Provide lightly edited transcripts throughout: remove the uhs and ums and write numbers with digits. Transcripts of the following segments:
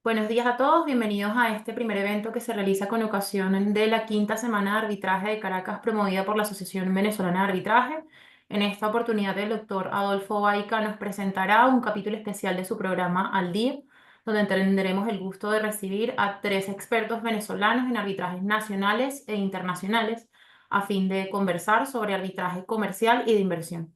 Buenos días a todos, bienvenidos a este primer evento que se realiza con ocasión de la quinta semana de arbitraje de Caracas promovida por la Asociación Venezolana de Arbitraje. En esta oportunidad el doctor Adolfo Baica nos presentará un capítulo especial de su programa Al Día, donde tendremos el gusto de recibir a tres expertos venezolanos en arbitrajes nacionales e internacionales a fin de conversar sobre arbitraje comercial y de inversión.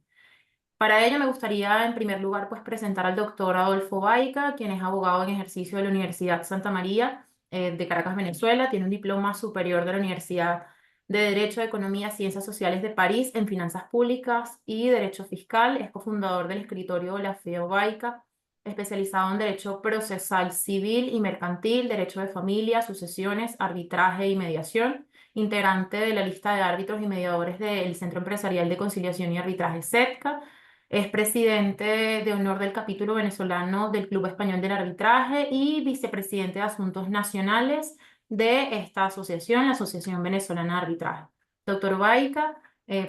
Para ello me gustaría en primer lugar pues presentar al doctor Adolfo Baica, quien es abogado en ejercicio de la Universidad Santa María de Caracas, Venezuela. Tiene un diploma superior de la Universidad de Derecho, Economía, Ciencias Sociales de París en Finanzas Públicas y Derecho Fiscal. Es cofundador del escritorio La Feo Baica, especializado en Derecho Procesal Civil y Mercantil, Derecho de Familia, Sucesiones, Arbitraje y Mediación. Integrante de la lista de árbitros y mediadores del Centro Empresarial de Conciliación y Arbitraje CETCA. Es presidente de honor del capítulo venezolano del Club Español del Arbitraje y vicepresidente de Asuntos Nacionales de esta asociación, la Asociación Venezolana de Arbitraje. Doctor Baica,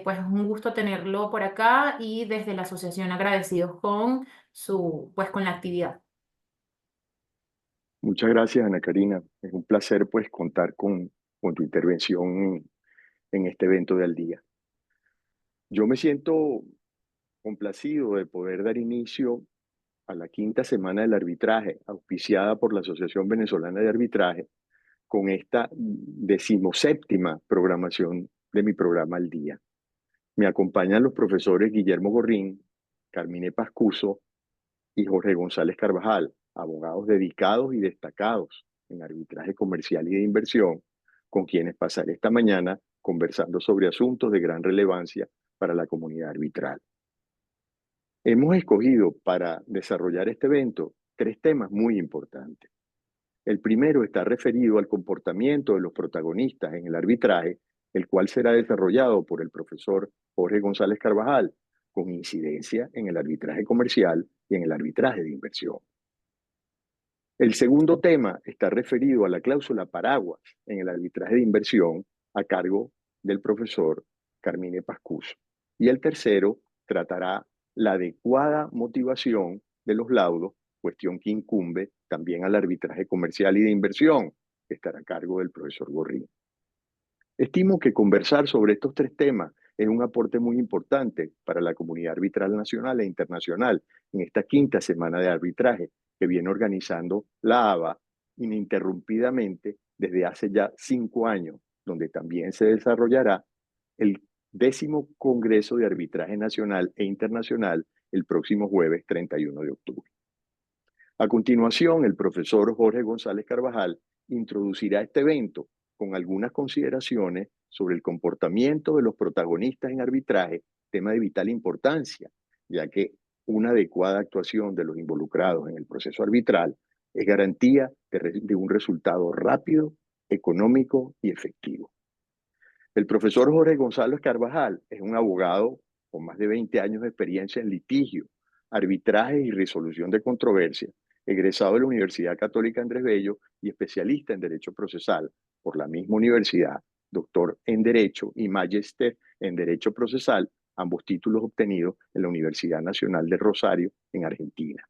pues es un gusto tenerlo por acá y desde la asociación agradecidos con pues con la actividad. Muchas gracias, Ana Karina. Es un placer pues contar con tu intervención en este evento de Al Día. Yo me siento complacido de poder dar inicio a la quinta semana del arbitraje, auspiciada por la Asociación Venezolana de Arbitraje, con esta decimoséptima programación de mi programa Al Día. Me acompañan los profesores Guillermo Gorrín, Carmine Pascuso y Jorge González Carvajal, abogados dedicados y destacados en arbitraje comercial y de inversión, con quienes pasaré esta mañana conversando sobre asuntos de gran relevancia para la comunidad arbitral. Hemos escogido para desarrollar este evento tres temas muy importantes. El primero está referido al comportamiento de los protagonistas en el arbitraje, el cual será desarrollado por el profesor Jorge González Carvajal, con incidencia en el arbitraje comercial y en el arbitraje de inversión. El segundo tema está referido a la cláusula paraguas en el arbitraje de inversión a cargo del profesor Carmine Pascuso. Y el tercero tratará la adecuada motivación de los laudos, cuestión que incumbe también al arbitraje comercial y de inversión, que estará a cargo del profesor Gorrín. Estimo que conversar sobre estos tres temas es un aporte muy importante para la comunidad arbitral nacional e internacional en esta quinta semana de arbitraje que viene organizando la ABA ininterrumpidamente desde hace ya 5 años, donde también se desarrollará el 10º Congreso de Arbitraje Nacional e Internacional el próximo jueves 31 de octubre. A continuación, el profesor Jorge González Carvajal introducirá este evento con algunas consideraciones sobre el comportamiento de los protagonistas en arbitraje, tema de vital importancia, ya que una adecuada actuación de los involucrados en el proceso arbitral es garantía de un resultado rápido, económico y efectivo. El profesor Jorge González Carvajal es un abogado con más de 20 años de experiencia en litigio, arbitraje y resolución de controversias, egresado de la Universidad Católica Andrés Bello y especialista en Derecho Procesal por la misma universidad, doctor en Derecho y magíster en Derecho Procesal, ambos títulos obtenidos en la Universidad Nacional de Rosario, en Argentina.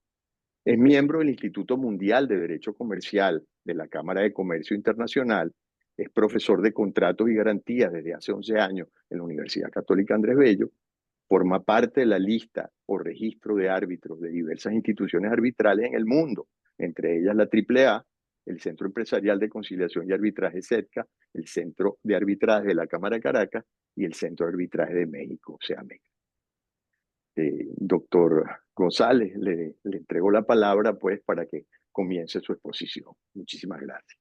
Es miembro del Instituto Mundial de Derecho Comercial de la Cámara de Comercio Internacional. Es profesor de contratos y garantías desde hace 11 años en la Universidad Católica Andrés Bello. Forma parte de la lista o registro de árbitros de diversas instituciones arbitrales en el mundo, entre ellas la AAA, el Centro Empresarial de Conciliación y Arbitraje CETCA, el Centro de Arbitraje de la Cámara de Caracas y el Centro de Arbitraje de México, CEAMEC. Doctor González, le entrego la palabra pues para que comience su exposición. Muchísimas gracias.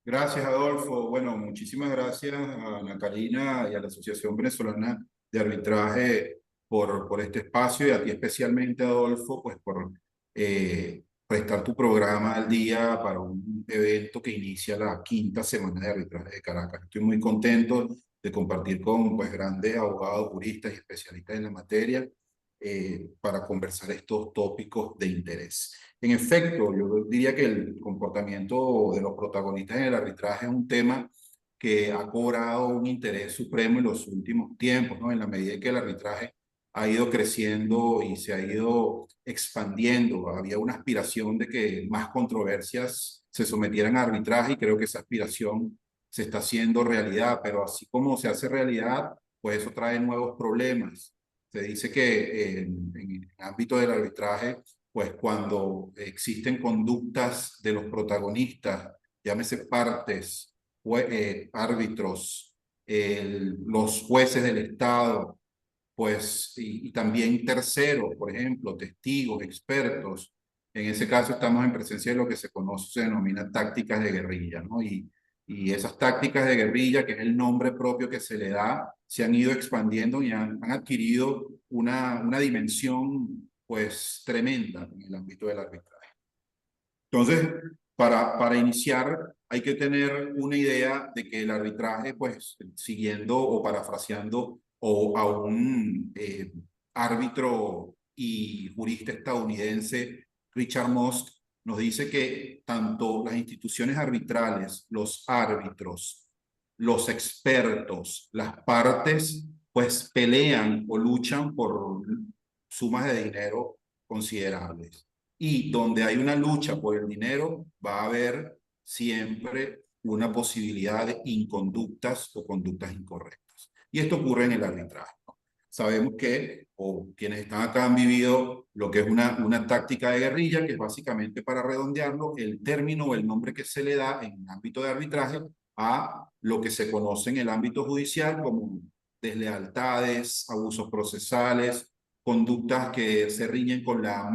Gracias, Adolfo. Bueno, muchísimas gracias a Ana Karina y a la Asociación Venezolana de Arbitraje por este espacio y a ti especialmente, Adolfo, pues por prestar tu programa al día para un evento que inicia la quinta semana de arbitraje de Caracas. Estoy muy contento de compartir con pues, grandes abogados, juristas y especialistas en la materia para conversar estos tópicos de interés. En efecto, yo diría que el comportamiento de los protagonistas en el arbitraje es un tema que ha cobrado un interés supremo en los últimos tiempos, ¿no? En la medida que el arbitraje ha ido creciendo y se ha ido expandiendo. Había una aspiración de que más controversias se sometieran a arbitraje y creo que esa aspiración se está haciendo realidad, pero así como se hace realidad, pues eso trae nuevos problemas. Se dice que en el ámbito del arbitraje, pues cuando existen conductas de los protagonistas, llámese partes, árbitros, los jueces del Estado, pues, y también terceros, por ejemplo, testigos, expertos. En ese caso estamos en presencia de lo que se conoce, se denomina tácticas de guerrilla, ¿no? Y esas tácticas de guerrilla, que es el nombre propio que se le da, se han ido expandiendo y han adquirido una dimensión, pues, tremenda en el ámbito del arbitraje. Entonces, para iniciar, hay que tener una idea de que el arbitraje, pues, siguiendo o parafraseando o a un árbitro y jurista estadounidense, Richard Musk, nos dice que tanto las instituciones arbitrales, los árbitros, los expertos, las partes, pues pelean o luchan por sumas de dinero considerables. Y donde hay una lucha por el dinero, va a haber siempre una posibilidad de inconductas o conductas incorrectas. Y esto ocurre en el arbitraje, ¿no? Sabemos que, o quienes están acá han vivido lo que es una táctica de guerrilla, que es básicamente, para redondearlo, el término o el nombre que se le da en el ámbito de arbitraje a lo que se conoce en el ámbito judicial como deslealtades, abusos procesales, conductas que se riñen con la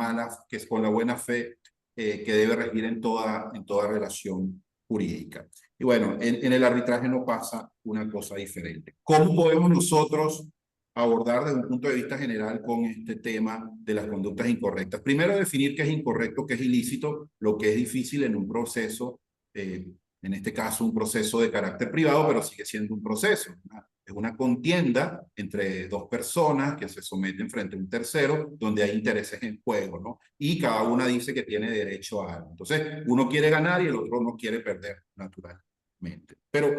que es con la buena fe que debe regir en toda relación jurídica. Y bueno, en el arbitraje no pasa una cosa diferente. ¿Cómo podemos nosotros abordar desde un punto de vista general con este tema de las conductas incorrectas? Primero, definir qué es incorrecto, qué es ilícito, lo que es difícil en un proceso, en este caso un proceso de carácter privado, pero sigue siendo un proceso, ¿no? Es una contienda entre dos personas que se someten frente a un tercero, donde hay intereses en juego, ¿no? Y cada una dice que tiene derecho a algo. Entonces, uno quiere ganar y el otro no quiere perder, naturalmente. Pero,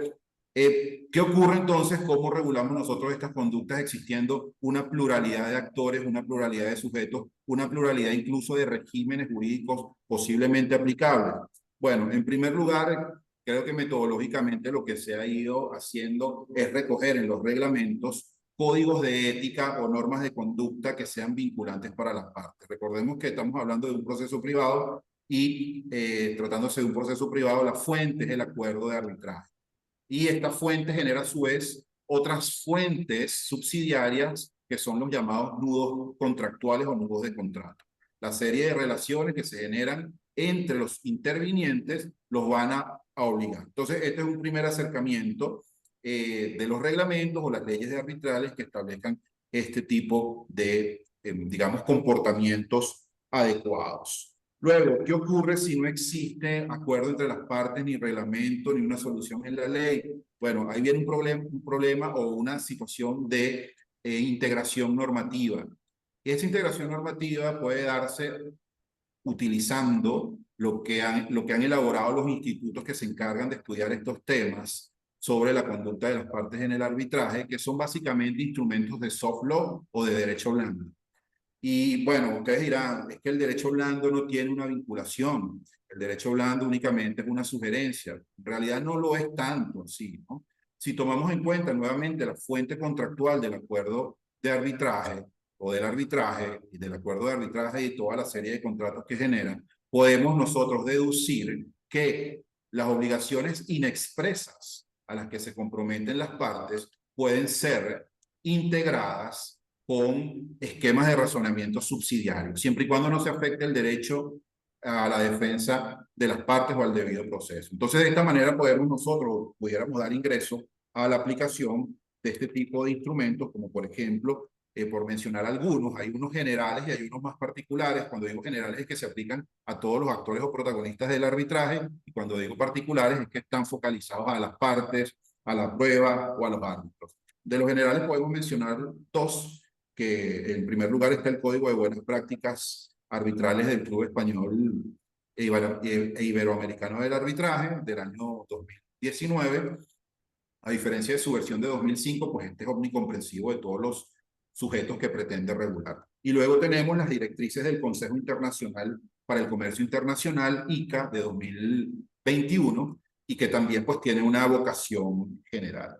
¿qué ocurre entonces? ¿Cómo regulamos nosotros estas conductas existiendo una pluralidad de actores, una pluralidad de sujetos, una pluralidad incluso de regímenes jurídicos posiblemente aplicables? Bueno, en primer lugar, creo que metodológicamente lo que se ha ido haciendo es recoger en los reglamentos códigos de ética o normas de conducta que sean vinculantes para las partes. Recordemos que estamos hablando de un proceso privado y tratándose de un proceso privado, la fuente es el acuerdo de arbitraje. Y esta fuente genera a su vez otras fuentes subsidiarias que son los llamados nudos contractuales o nudos de contrato. La serie de relaciones que se generan entre los intervinientes los van a obligar. Entonces, este es un primer acercamiento de los reglamentos o las leyes de arbitrales que establezcan este tipo de, digamos, comportamientos adecuados. Luego, ¿qué ocurre si no existe acuerdo entre las partes, ni reglamento, ni una solución en la ley? Bueno, ahí viene un problema o una situación de integración normativa. Esa integración normativa puede darse utilizando lo que han elaborado los institutos que se encargan de estudiar estos temas sobre la conducta de las partes en el arbitraje, que son básicamente instrumentos de soft law o de derecho blando. Y bueno, ustedes dirán, es que el derecho blando no tiene una vinculación, el derecho blando únicamente es una sugerencia. En realidad no lo es tanto así, ¿no? Si tomamos en cuenta nuevamente la fuente contractual del acuerdo de arbitraje o del arbitraje y del acuerdo de arbitraje y toda la serie de contratos que generan, podemos nosotros deducir que las obligaciones inexpresas a las que se comprometen las partes pueden ser integradas con esquemas de razonamiento subsidiarios, siempre y cuando no se afecte el derecho a la defensa de las partes o al debido proceso. Entonces, de esta manera pudiéramos dar ingreso a la aplicación de este tipo de instrumentos, como por ejemplo, por mencionar algunos, hay unos generales y hay unos más particulares. Cuando digo generales es que se aplican a todos los actores o protagonistas del arbitraje, y cuando digo particulares es que están focalizados a las partes, a la prueba o a los árbitros. De los generales podemos mencionar dos, que en primer lugar está el Código de Buenas Prácticas Arbitrales del Club Español e Iberoamericano del Arbitraje del año 2019. A diferencia de su versión de 2005, pues este es omnicomprensivo de todos los sujetos que pretende regular. Y luego tenemos las directrices del Consejo Internacional para el Comercio Internacional, ICA, de 2021, y que también pues tiene una vocación general.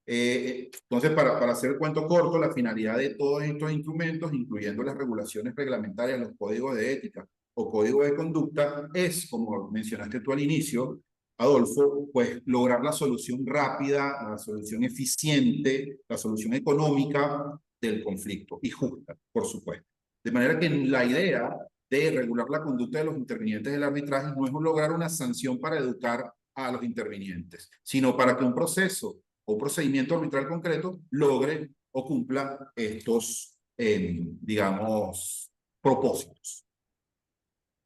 Entonces, para hacer el cuento corto, la finalidad de todos estos instrumentos, incluyendo las regulaciones reglamentarias, los códigos de ética o códigos de conducta, es, como mencionaste tú al inicio, Adolfo, pues lograr la solución rápida, la solución eficiente, la solución económica del conflicto y justa, por supuesto. De manera que la idea de regular la conducta de los intervinientes del arbitraje no es lograr una sanción para educar a los intervinientes, sino para que un proceso o procedimiento arbitral concreto logre o cumpla estos, digamos, propósitos.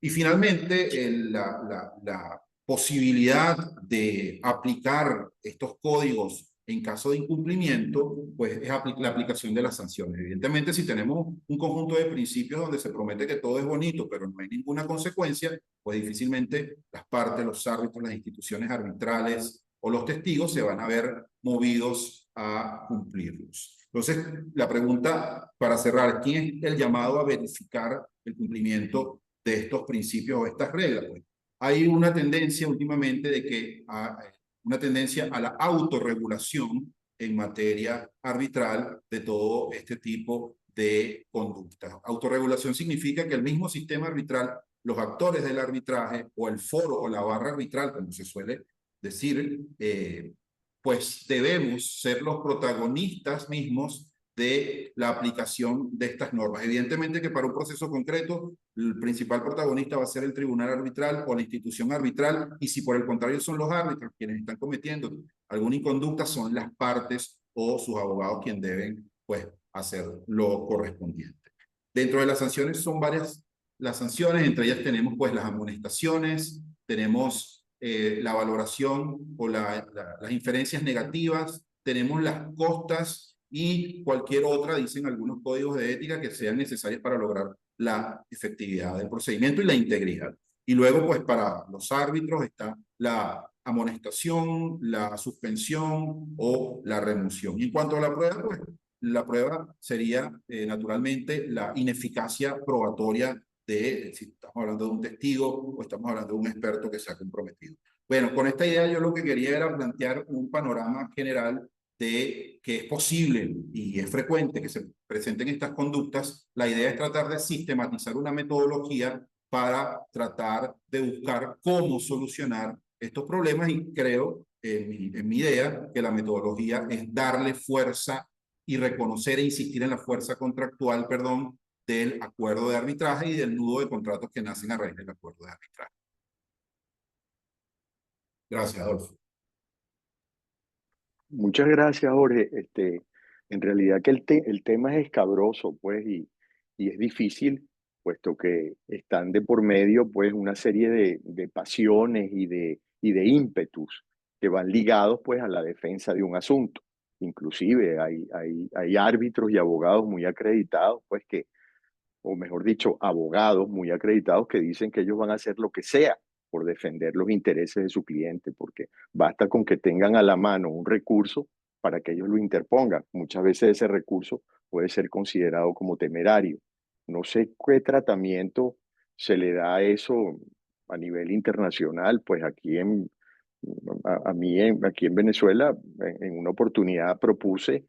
Y finalmente, la posibilidad de aplicar estos códigos en caso de incumplimiento, pues es la aplicación de las sanciones. Evidentemente, si tenemos un conjunto de principios donde se promete que todo es bonito, pero no hay ninguna consecuencia, pues difícilmente las partes, los árbitros, las instituciones arbitrales o los testigos se van a ver movidos a cumplirlos. Entonces, la pregunta para cerrar, ¿quién es el llamado a verificar el cumplimiento de estos principios o estas reglas? Pues hay una tendencia últimamente de que una tendencia a la autorregulación en materia arbitral de todo este tipo de conductas. Autorregulación significa que el mismo sistema arbitral, los actores del arbitraje o el foro o la barra arbitral, como se suele decir, pues debemos ser los protagonistas mismos de la aplicación de estas normas. Evidentemente que para un proceso concreto, el principal protagonista va a ser el tribunal arbitral o la institución arbitral, y si por el contrario son los árbitros quienes están cometiendo alguna inconducta, son las partes o sus abogados quienes deben, pues, hacer lo correspondiente. Dentro de las sanciones son varias las sanciones, entre ellas tenemos, pues, las amonestaciones, tenemos la valoración o las inferencias negativas, tenemos las costas y cualquier otra, dicen algunos códigos de ética, que sean necesarias para lograr la efectividad del procedimiento y la integridad. Y luego, pues, para los árbitros está la amonestación, la suspensión o la remoción. Y en cuanto a la prueba, pues, la prueba sería, naturalmente, la ineficacia probatoria de si estamos hablando de un testigo o estamos hablando de un experto que se ha comprometido. Bueno, con esta idea yo lo que quería era plantear un panorama general de que es posible y es frecuente que se presenten estas conductas. La idea es tratar de sistematizar una metodología para tratar de buscar cómo solucionar estos problemas, y creo, en mi idea, que la metodología es darle fuerza y reconocer e insistir en la fuerza contractual, perdón, del acuerdo de arbitraje y del nudo de contratos que nacen a raíz del acuerdo de arbitraje. Gracias, Adolfo. Muchas gracias, Jorge. En realidad que el tema es escabroso, pues, y es difícil, puesto que están de por medio, pues, una serie de pasiones y de ímpetus que van ligados, pues, a la defensa de un asunto. Inclusive hay árbitros y abogados muy acreditados, pues, o mejor dicho, abogados muy acreditados que dicen que ellos van a hacer lo que sea por defender los intereses de su cliente, porque basta con que tengan a la mano un recurso para que ellos lo interpongan. Muchas veces ese recurso puede ser considerado como temerario. No sé qué tratamiento se le da a eso a nivel internacional, pues a mí aquí en Venezuela, en una oportunidad propuse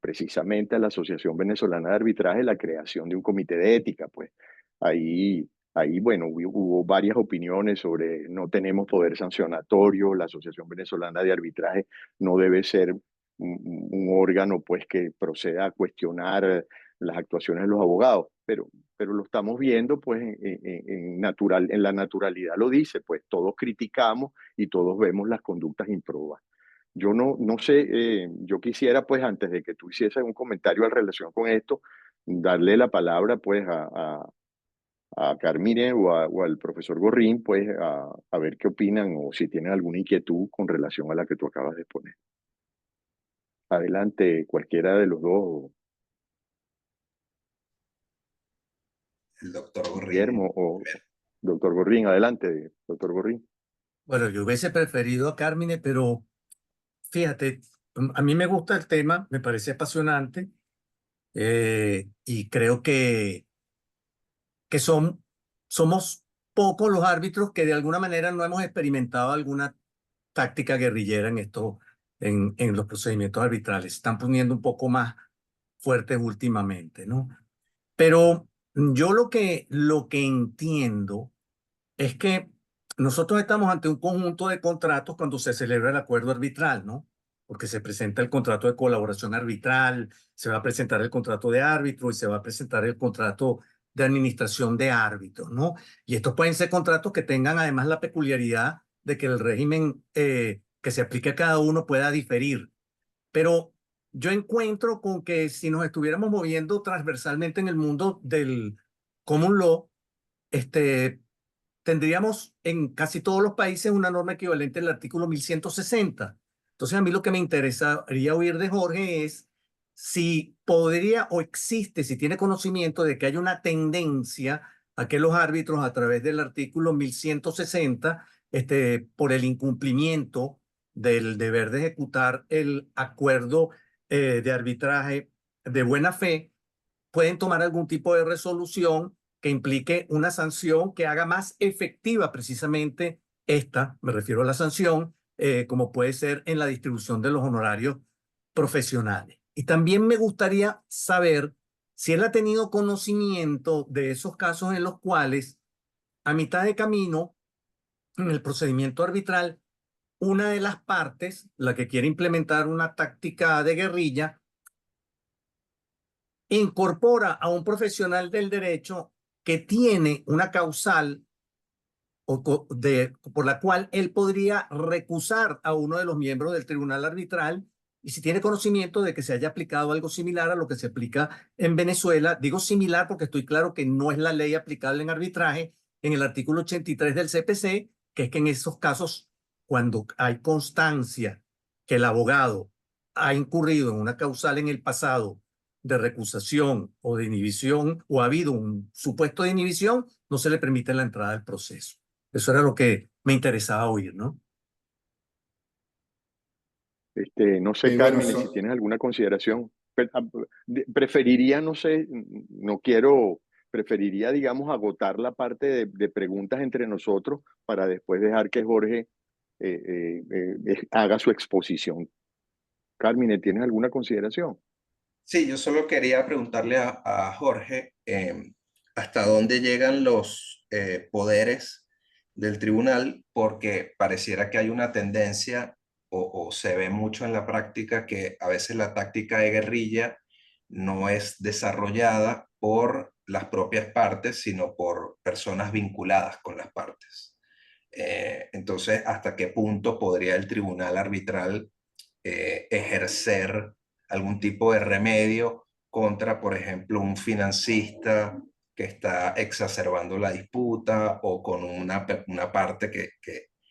precisamente a la Asociación Venezolana de Arbitraje la creación de un comité de ética. Pues ahí bueno, hubo varias opiniones sobre no tenemos poder sancionatorio, la Asociación Venezolana de Arbitraje no debe ser un órgano, pues, que proceda a cuestionar las actuaciones de los abogados, pero lo estamos viendo, pues, en la naturalidad lo dice, pues todos criticamos y todos vemos las conductas improbas. Yo no sé, yo quisiera, pues, antes de que tú hicieses un comentario en relación con esto, darle la palabra, pues, a Carmine o al profesor Gorrín, pues, a ver qué opinan o si tienen alguna inquietud con relación a la que tú acabas de exponer. Adelante, cualquiera de los dos, El doctor Gorrín. Guillermo o doctor Gorrín. Adelante, doctor Gorrín. Bueno, yo hubiese preferido a Carmine, pero fíjate, a mí me gusta el tema, me parece apasionante, y creo que somos pocos los árbitros que de alguna manera no hemos experimentado alguna táctica guerrillera en los procedimientos arbitrales. Se están poniendo un poco más fuertes últimamente, ¿no? Pero yo lo que entiendo es que nosotros estamos ante un conjunto de contratos cuando se celebra el acuerdo arbitral, ¿no? Porque se presenta el contrato de colaboración arbitral, se va a presentar el contrato de árbitro y se va a presentar el contrato de administración de árbitros, ¿no? Y estos pueden ser contratos que tengan además la peculiaridad de que el régimen que se aplique a cada uno pueda diferir. Pero yo encuentro con que si nos estuviéramos moviendo transversalmente en el mundo del common law, tendríamos en casi todos los países una norma equivalente al artículo 1160. Entonces, a mí lo que me interesaría oír de Jorge es si podría o existe, si tiene conocimiento de que hay una tendencia a que los árbitros a través del artículo 1160, por el incumplimiento del deber de ejecutar el acuerdo de arbitraje de buena fe, pueden tomar algún tipo de resolución que implique una sanción que haga más efectiva precisamente me refiero a la sanción, como puede ser en la distribución de los honorarios profesionales. Y también me gustaría saber si él ha tenido conocimiento de esos casos en los cuales, a mitad de camino, en el procedimiento arbitral, una de las partes, la que quiere implementar una táctica de guerrilla, incorpora a un profesional del derecho que tiene una causal por la cual él podría recusar a uno de los miembros del tribunal arbitral, y si tiene conocimiento de que se haya aplicado algo similar a lo que se aplica en Venezuela. Digo similar porque estoy claro que no es la ley aplicable en arbitraje, en el artículo 83 del CPC, que es que en esos casos, cuando hay constancia que el abogado ha incurrido en una causal en el pasado de recusación o de inhibición, o ha habido un supuesto de inhibición, no se le permite la entrada del proceso. Eso era lo que me interesaba oír, ¿no? No sé, Bueno, Carmen, si tienes alguna consideración. Preferiría, no sé, no quiero, preferiría, digamos, agotar la parte de preguntas entre nosotros para después dejar que Jorge haga su exposición. Carmen, ¿tienes alguna consideración? Sí, yo solo quería preguntarle a Jorge hasta dónde llegan los poderes del tribunal, porque pareciera que hay una tendencia o se ve mucho en la práctica que a veces la táctica de guerrilla no es desarrollada por las propias partes, sino por personas vinculadas con las partes. Entonces, ¿hasta qué punto podría el tribunal arbitral ejercer algún tipo de remedio contra, por ejemplo, un financista que está exacerbando la disputa, o con una parte que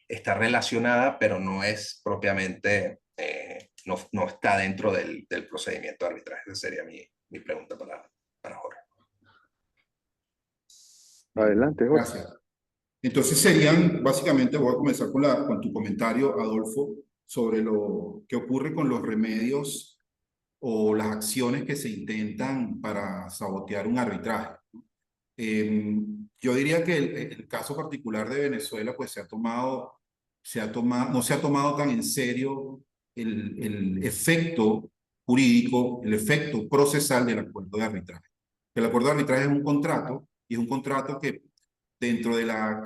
está relacionada, pero no es propiamente, no está dentro del procedimiento de arbitraje? Esa sería mi pregunta para Jorge. Adelante, Jorge. Gracias. Entonces serían, básicamente, voy a comenzar con tu comentario, Adolfo, sobre lo que ocurre con los remedios o las acciones que se intentan para sabotear un arbitraje. Yo diría que el caso particular de Venezuela, pues no se ha tomado tan en serio el efecto jurídico, el efecto procesal del acuerdo de arbitraje. El acuerdo de arbitraje es un contrato, y es un contrato que dentro de la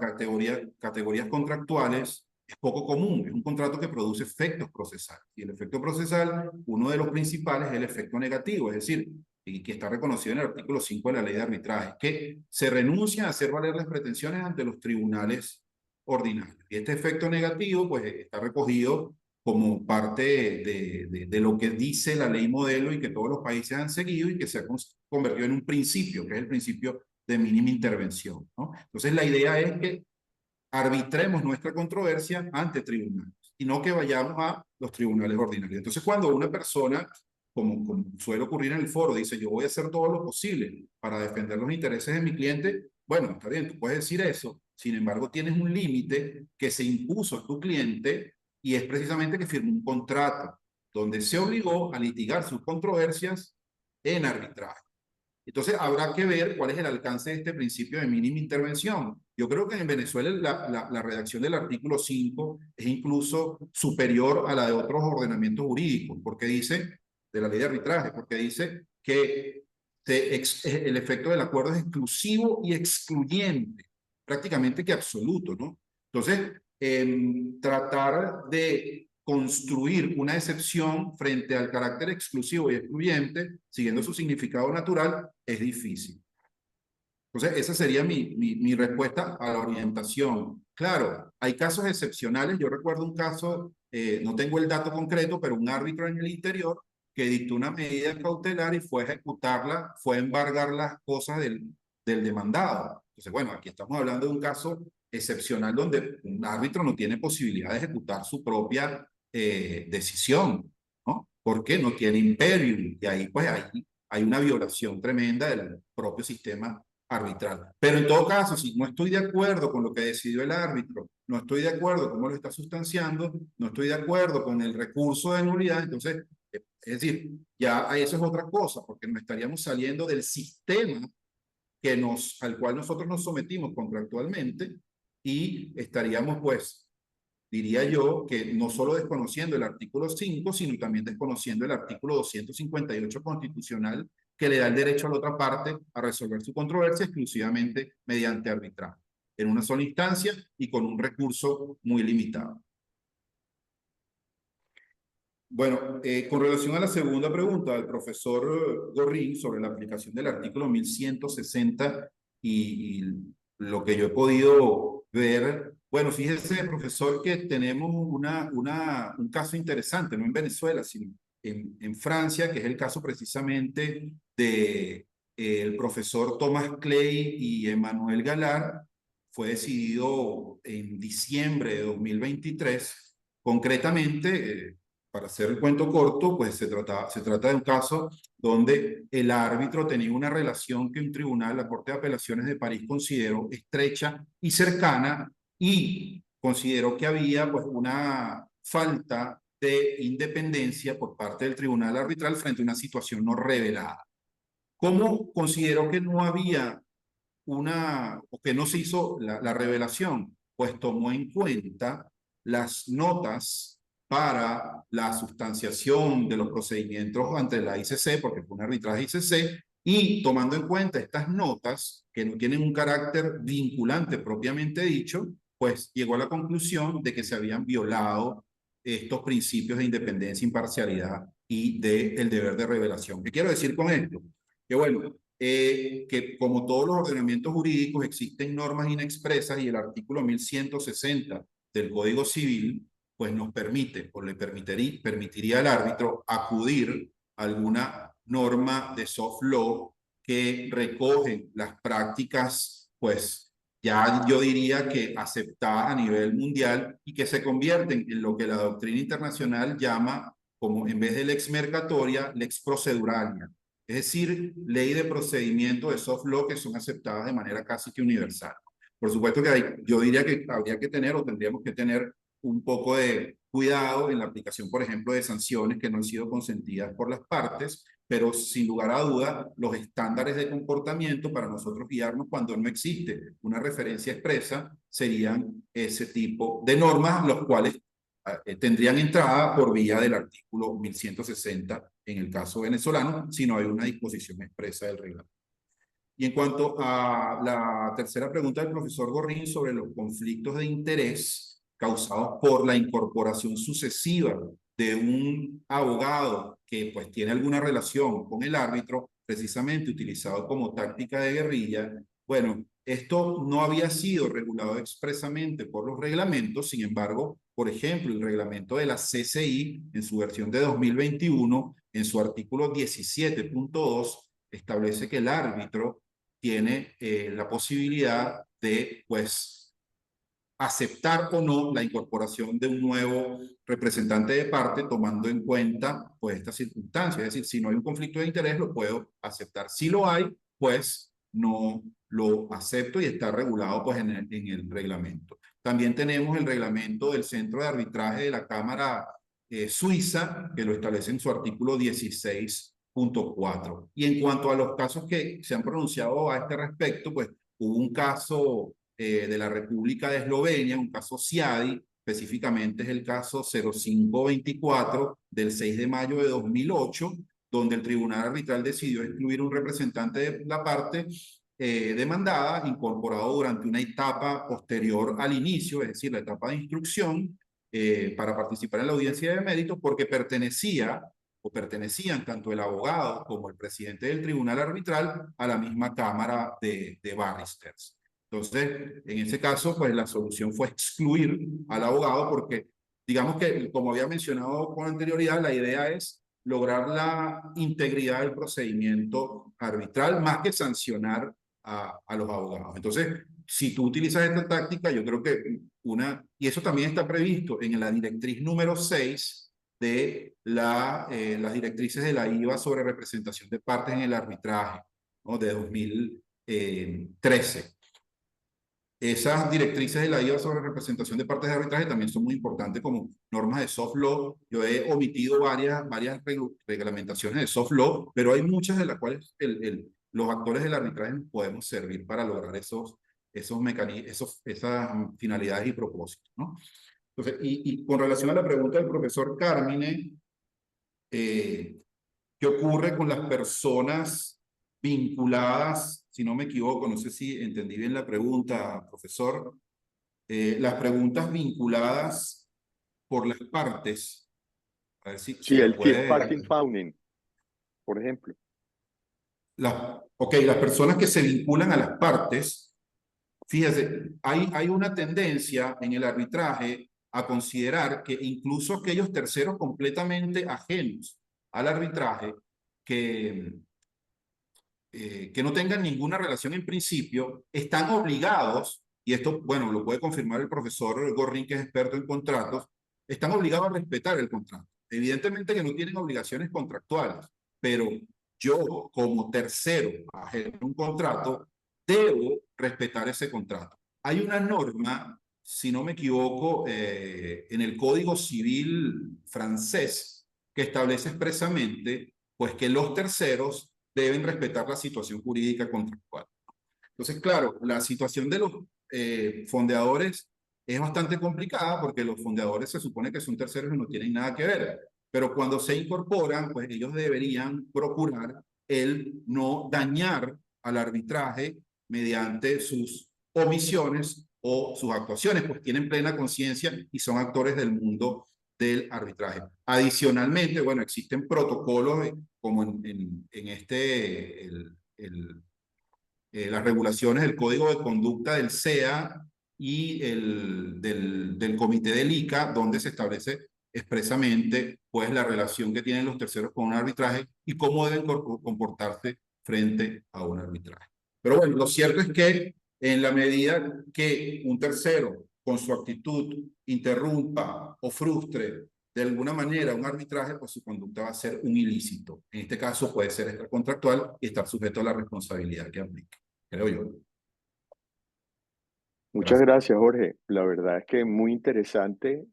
categorías contractuales es poco común. Es un contrato que produce efectos procesales. Y el efecto procesal, uno de los principales, es el efecto negativo, es decir, y que está reconocido en el artículo 5 de la ley de arbitraje, que se renuncia a hacer valer las pretensiones ante los tribunales ordinarios. Y este efecto negativo, pues, está recogido como parte de lo que dice la ley modelo y que todos los países han seguido, y que se ha convertido en un principio, que es el principio de mínima intervención, ¿no? Entonces, la idea es que arbitremos nuestra controversia ante tribunales y no que vayamos a los tribunales ordinarios. Entonces, cuando una persona, como suele ocurrir en el foro, dice: yo voy a hacer todo lo posible para defender los intereses de mi cliente, bueno, está bien, tú puedes decir eso. Sin embargo, tienes un límite que se impuso a tu cliente, y es precisamente que firmó un contrato donde se obligó a litigar sus controversias en arbitraje. Entonces, habrá que ver cuál es el alcance de este principio de mínima intervención. Yo creo que en Venezuela la redacción del artículo 5 es incluso superior a la de otros ordenamientos jurídicos, porque dice, de la ley de arbitraje, porque dice que el efecto del acuerdo es exclusivo y excluyente, prácticamente que absoluto, ¿no? Entonces, tratar de construir una excepción frente al carácter exclusivo y excluyente, siguiendo su significado natural, es difícil. Entonces, esa sería mi respuesta a la orientación. Claro, hay casos excepcionales. Yo recuerdo un caso, no tengo el dato concreto, pero un árbitro en el interior que dictó una medida cautelar y fue a ejecutarla, fue a embargar las cosas del demandado. Entonces, bueno, aquí estamos hablando de un caso excepcional donde un árbitro no tiene posibilidad de ejecutar su propia decisión, ¿no? Porque no tiene imperium y ahí pues hay una violación tremenda del propio sistema arbitral. Pero en todo caso, si no estoy de acuerdo con lo que decidió el árbitro, no estoy de acuerdo con cómo lo está sustanciando, no estoy de acuerdo con el recurso de nulidad, entonces, es decir, ya eso es otra cosa, porque no estaríamos saliendo del sistema al cual nosotros nos sometimos contractualmente y estaríamos, pues, diría yo, que no solo desconociendo el artículo 5, sino también desconociendo el artículo 258 constitucional que le da el derecho a la otra parte a resolver su controversia exclusivamente mediante arbitraje, en una sola instancia y con un recurso muy limitado. Bueno, con relación a la segunda pregunta del profesor Gorrín sobre la aplicación del artículo 1160 y lo que yo he podido ver, bueno, fíjese, profesor, que tenemos un caso interesante, no en Venezuela, sino en Francia, que es el caso precisamente de el profesor Thomas Clay y Emmanuel Galard. Fue decidido en diciembre de 2023, concretamente. Para hacer el cuento corto, pues se trata de un caso donde el árbitro tenía una relación que un tribunal, la Corte de Apelaciones de París, consideró estrecha y cercana y consideró que había pues una falta de independencia por parte del tribunal arbitral frente a una situación no revelada. ¿Cómo consideró que no había o que no se hizo la revelación? Pues tomó en cuenta las notas para la sustanciación de los procedimientos ante la ICC, porque fue un arbitraje ICC, y tomando en cuenta estas notas, que no tienen un carácter vinculante propiamente dicho, pues llegó a la conclusión de que se habían violado estos principios de independencia, imparcialidad y del deber de revelación. ¿Qué quiero decir con esto? Que bueno, que como todos los ordenamientos jurídicos existen normas inexpresas y el artículo 1160 del Código Civil pues nos permite o le permitiría al árbitro acudir a alguna norma de soft law que recoge las prácticas, pues ya yo diría que aceptadas a nivel mundial y que se convierten en lo que la doctrina internacional llama, como en vez de lex mercatoria, lex proceduralia. Es decir, ley de procedimiento de soft law que son aceptadas de manera casi que universal. Por supuesto que yo diría que habría que tener o tendríamos que tener un poco de cuidado en la aplicación, por ejemplo, de sanciones que no han sido consentidas por las partes, pero sin lugar a duda, los estándares de comportamiento para nosotros guiarnos cuando no existe una referencia expresa serían ese tipo de normas, los cuales tendrían entrada por vía del artículo 1160 en el caso venezolano, si no hay una disposición expresa del reglamento. Y en cuanto a la tercera pregunta del profesor Gorrín sobre los conflictos de interés causados por la incorporación sucesiva de un abogado que pues tiene alguna relación con el árbitro, precisamente utilizado como táctica de guerrilla, bueno, esto no había sido regulado expresamente por los reglamentos, sin embargo, por ejemplo, el reglamento de la CCI en su versión de 2021, en su artículo 17.2, establece que el árbitro tiene la posibilidad de, pues, aceptar o no la incorporación de un nuevo representante de parte, tomando en cuenta, pues, estas circunstancias. Es decir, si no hay un conflicto de interés, lo puedo aceptar. Si lo hay, pues, no lo acepto y está regulado, pues, en el reglamento. También tenemos el reglamento del Centro de Arbitraje de la Cámara Suiza, que lo establece en su artículo 16 6.4. Y en cuanto a los casos que se han pronunciado a este respecto, pues hubo un caso de la República de Eslovenia, un caso CIADI, específicamente es el caso 0524 del 6 de mayo de 2008, donde el tribunal arbitral decidió excluir un representante de la parte demandada, incorporado durante una etapa posterior al inicio, es decir, la etapa de instrucción, para participar en la audiencia de mérito, porque pertenecían tanto el abogado como el presidente del tribunal arbitral a la misma cámara de barristers. Entonces, en ese caso, pues la solución fue excluir al abogado porque, digamos que, como había mencionado con anterioridad, la idea es lograr la integridad del procedimiento arbitral más que sancionar a los abogados. Entonces, si tú utilizas esta táctica, yo creo que y eso también está previsto en la directriz número 6 de las directrices de la IVA sobre representación de partes en el arbitraje, ¿no? De 2013. Esas directrices de la IVA sobre representación de partes de arbitraje también son muy importantes como normas de soft law. Yo he omitido varias reglamentaciones de soft law, pero hay muchas de las cuales los actores del arbitraje podemos servir para lograr esas finalidades y propósitos, ¿no? Entonces, y con relación a la pregunta del profesor Carmine, ¿qué ocurre con las personas vinculadas? Si no me equivoco, no sé si entendí bien la pregunta, profesor. Las preguntas vinculadas por las partes. A ver si Sí, la el third puede... party fouling, por ejemplo. Las personas que se vinculan a las partes, fíjese, hay una tendencia en el arbitraje a considerar que incluso aquellos terceros completamente ajenos al arbitraje que no tengan ninguna relación en principio, están obligados, y esto, bueno, lo puede confirmar el profesor Gorrin, que es experto en contratos, están obligados a respetar el contrato. Evidentemente que no tienen obligaciones contractuales, pero yo, como tercero ajeno a un contrato, debo respetar ese contrato. Hay una norma, si no me equivoco, en el Código Civil francés, que establece expresamente, pues, que los terceros deben respetar la situación jurídica contractual. Entonces, claro, la situación de los fondeadores es bastante complicada porque los fondeadores se supone que son terceros y no tienen nada que ver. Pero cuando se incorporan, pues ellos deberían procurar el no dañar al arbitraje mediante sus omisiones o sus actuaciones, pues tienen plena conciencia y son actores del mundo del arbitraje. Adicionalmente, bueno, existen protocolos como las regulaciones del Código de Conducta del CEA y del Comité del ICA, donde se establece expresamente pues la relación que tienen los terceros con un arbitraje y cómo deben comportarse frente a un arbitraje. Pero bueno, lo cierto es que en la medida que un tercero con su actitud interrumpa o frustre de alguna manera un arbitraje, pues su conducta va a ser un ilícito. En este caso puede ser extracontractual y estar sujeto a la responsabilidad que aplique, creo yo. Muchas Gracias. gracias, Jorge. La verdad es que muy interesante.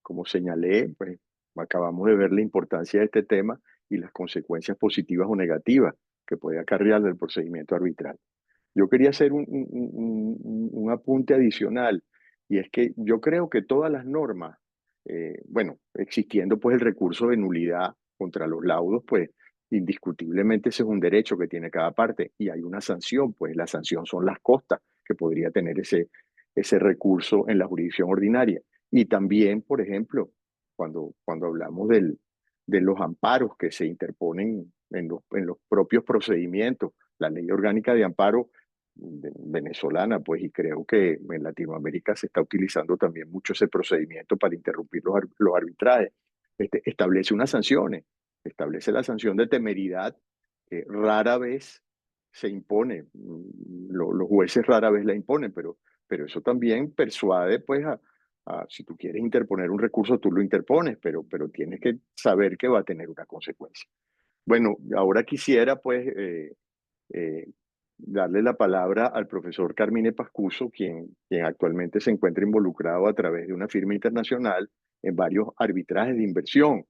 Como señalé, pues acabamos de ver la importancia de este tema y las consecuencias positivas o negativas que puede acarrear el procedimiento arbitral. Yo quería hacer un apunte adicional, y es que yo creo que todas las normas, bueno, existiendo pues el recurso de nulidad contra los laudos, pues indiscutiblemente ese es un derecho que tiene cada parte y hay una sanción, pues la sanción son las costas que podría tener ese recurso en la jurisdicción ordinaria. Y también, por ejemplo, cuando hablamos de los amparos que se interponen en los propios procedimientos, la ley orgánica de amparo venezolana, pues, y creo que en Latinoamérica se está utilizando también mucho ese procedimiento para interrumpir los arbitrajes. Establece unas sanciones, establece la sanción de temeridad, que rara vez se impone, los jueces rara vez la imponen, pero eso también persuade, pues, si tú quieres interponer un recurso, tú lo interpones, pero tienes que saber que va a tener una consecuencia. Bueno, ahora quisiera, pues, eh, darle la palabra al profesor Carmine Pascuso, quien actualmente se encuentra involucrado a través de una firma internacional en varios arbitrajes de inversión,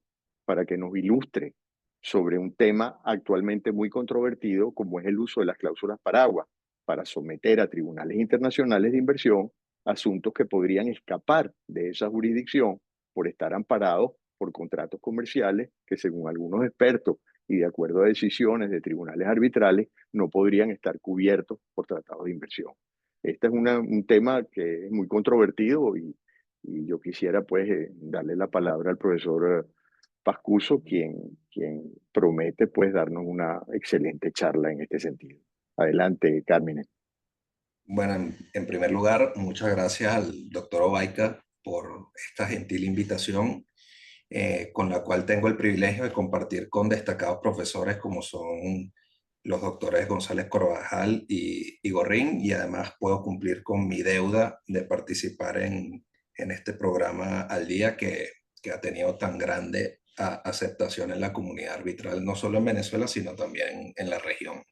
para que nos ilustre sobre un tema actualmente muy controvertido como es el uso de las cláusulas paraguas para someter a tribunales internacionales de inversión asuntos que podrían escapar de esa jurisdicción por estar amparados por contratos comerciales que, según algunos expertos y de acuerdo a decisiones de tribunales arbitrales, no podrían estar cubiertos por tratados de inversión. Este es un tema que es muy controvertido y yo quisiera pues darle la palabra al profesor Pascuso, quien promete pues darnos una excelente charla en este sentido. Adelante, Carmen. Bueno, en primer lugar, muchas gracias al doctor Obaica por esta gentil invitación, con la cual tengo el privilegio de compartir con destacados profesores como son los doctores González Corvajal y Gorrín, y además puedo cumplir con mi deuda de participar en este programa al día que ha tenido tan grande aceptación en la comunidad arbitral, no solo en Venezuela, sino también en la región.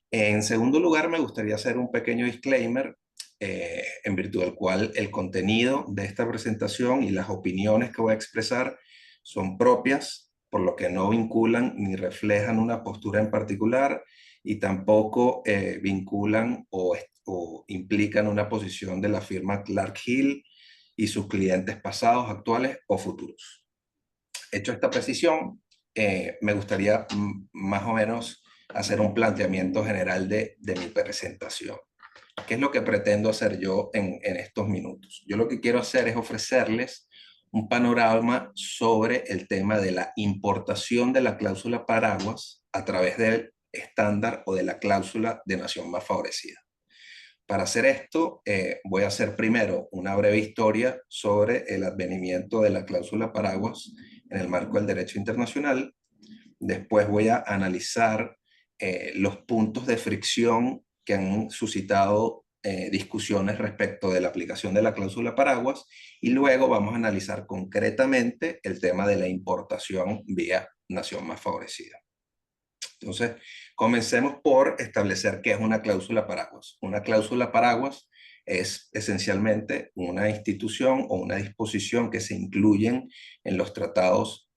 En segundo lugar, me gustaría hacer un pequeño disclaimer, en virtud del cual el contenido de esta presentación y las opiniones que voy a expresar son propias, por lo que no vinculan ni reflejan una postura en particular y tampoco vinculan o implican una posición de la firma Clark Hill y sus clientes pasados, actuales o futuros. Hecho esta precisión, me gustaría más o menos hacer un planteamiento general de mi presentación. ¿Qué es lo que pretendo hacer yo en estos minutos? Yo lo que quiero hacer es ofrecerles un panorama sobre el tema de la importación de la cláusula paraguas a través del estándar o de la cláusula de nación más favorecida. Para hacer esto, voy a hacer primero una breve historia sobre el advenimiento de la cláusula paraguas en el marco del derecho internacional. Después voy a analizar los puntos de fricción que han suscitado discusiones respecto de la aplicación de la cláusula paraguas, y luego vamos a analizar concretamente el tema de la importación vía nación más favorecida. Entonces, comencemos por establecer qué es una cláusula paraguas. Una cláusula paraguas es esencialmente una institución o una disposición que se incluyen en los tratados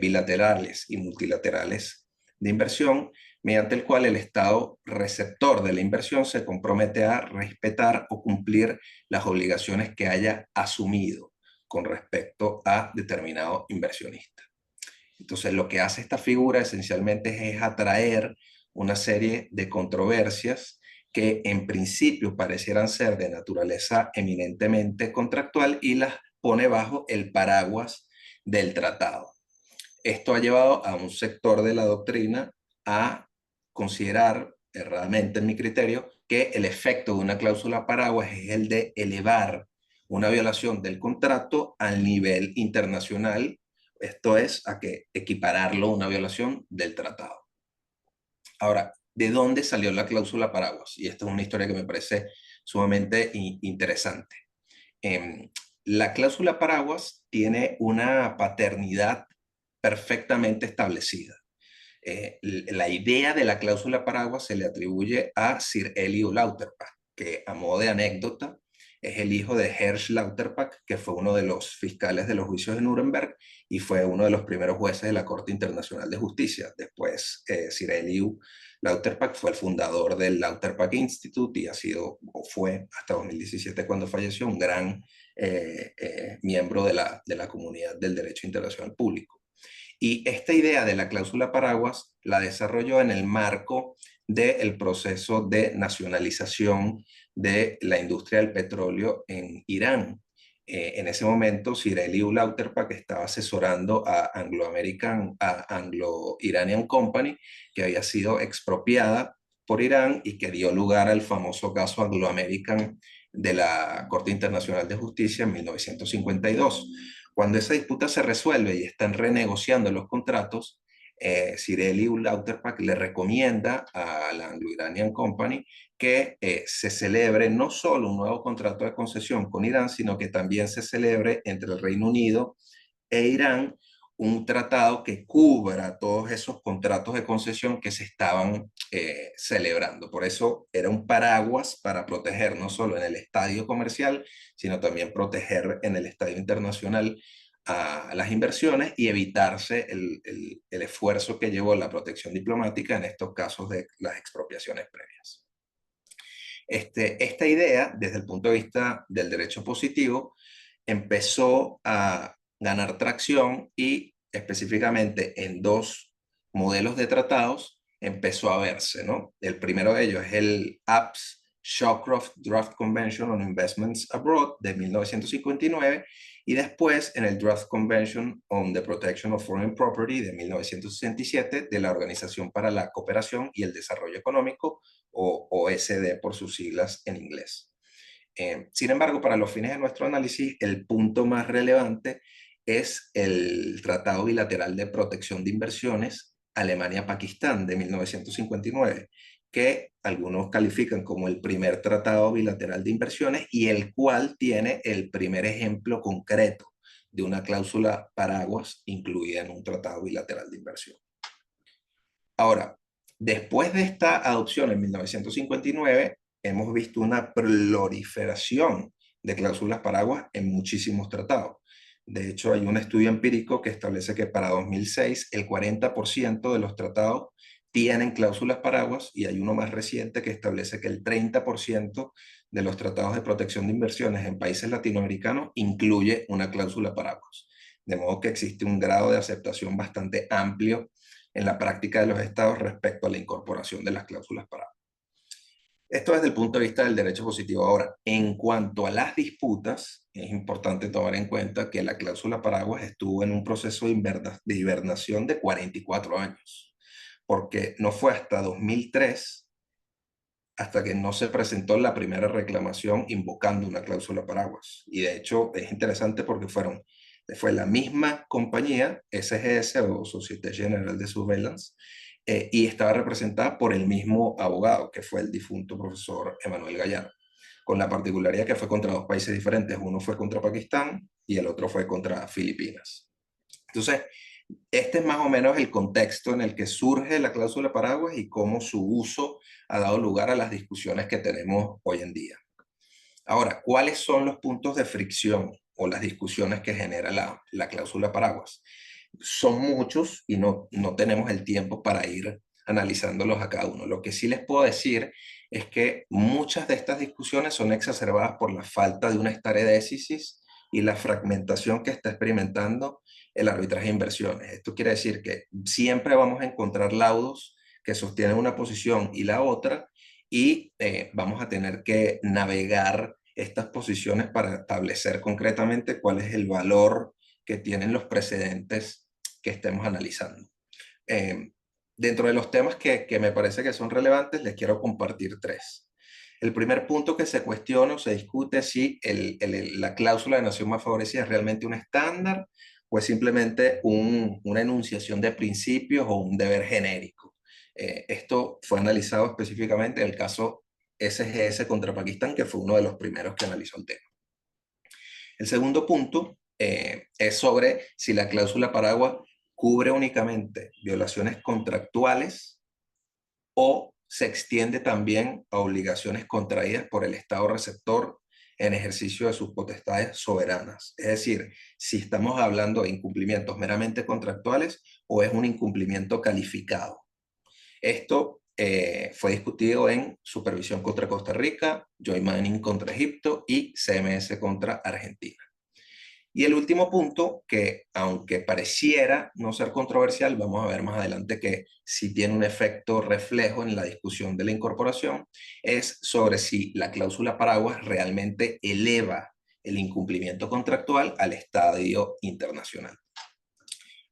bilaterales y multilaterales de inversión, mediante el cual el Estado receptor de la inversión se compromete a respetar o cumplir las obligaciones que haya asumido con respecto a determinado inversionista. Entonces, lo que hace esta figura esencialmente es atraer una serie de controversias que en principio parecieran ser de naturaleza eminentemente contractual y las pone bajo el paraguas del tratado. Esto ha llevado a un sector de la doctrina a considerar, erradamente en mi criterio, que el efecto de una cláusula paraguas es el de elevar una violación del contrato al nivel internacional. Esto es, a que equipararlo a una violación del tratado. Ahora, ¿de dónde salió la cláusula paraguas? Y esta es una historia que me parece sumamente interesante. La cláusula paraguas tiene una paternidad perfectamente establecida. La idea de la cláusula paraguas se le atribuye a Sir Elihu Lauterpacht, que a modo de anécdota es el hijo de Hersch Lauterpacht, que fue uno de los fiscales de los juicios de Nuremberg y fue uno de los primeros jueces de la Corte Internacional de Justicia. Después, Sir Elihu Lauterpacht fue el fundador del Lauterpacht Institute y ha sido, o fue hasta 2017 cuando falleció, un gran miembro de la comunidad del derecho internacional público. Y esta idea de la cláusula paraguas la desarrolló en el marco del proceso de nacionalización de la industria del petróleo en Irán. En ese momento, Sir Elihu Lauterpacht estaba asesorando a Anglo-Iranian Company, que había sido expropiada por Irán y que dio lugar al famoso caso Anglo-American de la Corte Internacional de Justicia en 1952. Cuando esa disputa se resuelve y están renegociando los contratos, Sir Elihu Lauterpacht le recomienda a la Anglo-Iranian Company que se celebre no solo un nuevo contrato de concesión con Irán, sino que también se celebre entre el Reino Unido e Irán un tratado que cubra todos esos contratos de concesión que se estaban celebrando. Por eso era un paraguas para proteger no solo en el estadio comercial, sino también proteger en el estadio internacional a las inversiones y evitarse el esfuerzo que llevó la protección diplomática en estos casos de las expropiaciones previas. Esta idea, desde el punto de vista del derecho positivo, empezó a ganar tracción y específicamente en dos modelos de tratados empezó a verse, ¿no? El primero de ellos es el Apps-Shawcroft Draft Convention on Investments Abroad de 1959 y después en el Draft Convention on the Protection of Foreign Property de 1967 de la Organización para la Cooperación y el Desarrollo Económico, o OSD por sus siglas en inglés. Sin embargo, para los fines de nuestro análisis, el punto más relevante es el Tratado Bilateral de Protección de Inversiones Alemania-Pakistán de 1959, que algunos califican como el primer tratado bilateral de inversiones y el cual tiene el primer ejemplo concreto de una cláusula paraguas incluida en un tratado bilateral de inversión. Ahora, después de esta adopción en 1959, hemos visto una proliferación de cláusulas paraguas en muchísimos tratados. De hecho, hay un estudio empírico que establece que para 2006 el 40% de los tratados tienen cláusulas paraguas y hay uno más reciente que establece que el 30% de los tratados de protección de inversiones en países latinoamericanos incluye una cláusula paraguas. De modo que existe un grado de aceptación bastante amplio en la práctica de los estados respecto a la incorporación de las cláusulas paraguas. Esto desde el punto de vista del derecho positivo. Ahora, en cuanto a las disputas, es importante tomar en cuenta que la cláusula paraguas estuvo en un proceso de hibernación de 44 años, porque no fue hasta 2003 hasta que no se presentó la primera reclamación invocando una cláusula paraguas. Y de hecho es interesante porque fue la misma compañía, SGS o Société Générale de Surveillance, y estaba representada por el mismo abogado, que fue el difunto profesor Emanuel Gallano, con la particularidad que fue contra dos países diferentes. Uno fue contra Pakistán y el otro fue contra Filipinas. Entonces, este es más o menos el contexto en el que surge la cláusula paraguas y cómo su uso ha dado lugar a las discusiones que tenemos hoy en día. Ahora, ¿cuáles son los puntos de fricción o las discusiones que genera la cláusula paraguas? Son muchos y no tenemos el tiempo para ir analizándolos a cada uno. Lo que sí les puedo decir es que muchas de estas discusiones son exacerbadas por la falta de una stare decisis y la fragmentación que está experimentando el arbitraje de inversiones. Esto quiere decir que siempre vamos a encontrar laudos que sostienen una posición y la otra, y vamos a tener que navegar estas posiciones para establecer concretamente cuál es el valor que tienen los precedentes que estemos analizando. Dentro de los temas que me parece que son relevantes, les quiero compartir tres. El primer punto que se cuestiona o se discute es si la cláusula de nación más favorecida es realmente un estándar o es simplemente una enunciación de principios o un deber genérico. Esto fue analizado específicamente en el caso SGS contra Pakistán, que fue uno de los primeros que analizó el tema. El segundo punto es sobre si la cláusula paraguas cubre únicamente violaciones contractuales o se extiende también a obligaciones contraídas por el Estado receptor en ejercicio de sus potestades soberanas. Es decir, si estamos hablando de incumplimientos meramente contractuales o es un incumplimiento calificado. Esto fue discutido en Supervisión contra Costa Rica, Joint Mining contra Egipto y CMS contra Argentina. Y el último punto, que aunque pareciera no ser controversial, vamos a ver más adelante que sí tiene un efecto reflejo en la discusión de la incorporación, es sobre si la cláusula paraguas realmente eleva el incumplimiento contractual al estadio internacional.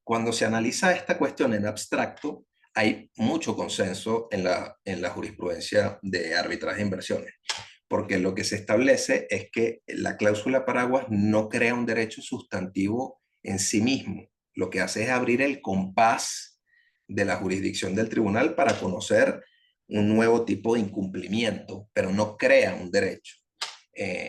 Cuando se analiza esta cuestión en abstracto, hay mucho consenso en la jurisprudencia de arbitraje de inversiones, porque lo que se establece es que la cláusula paraguas no crea un derecho sustantivo en sí mismo. Lo que hace es abrir el compás de la jurisdicción del tribunal para conocer un nuevo tipo de incumplimiento, pero no crea un derecho.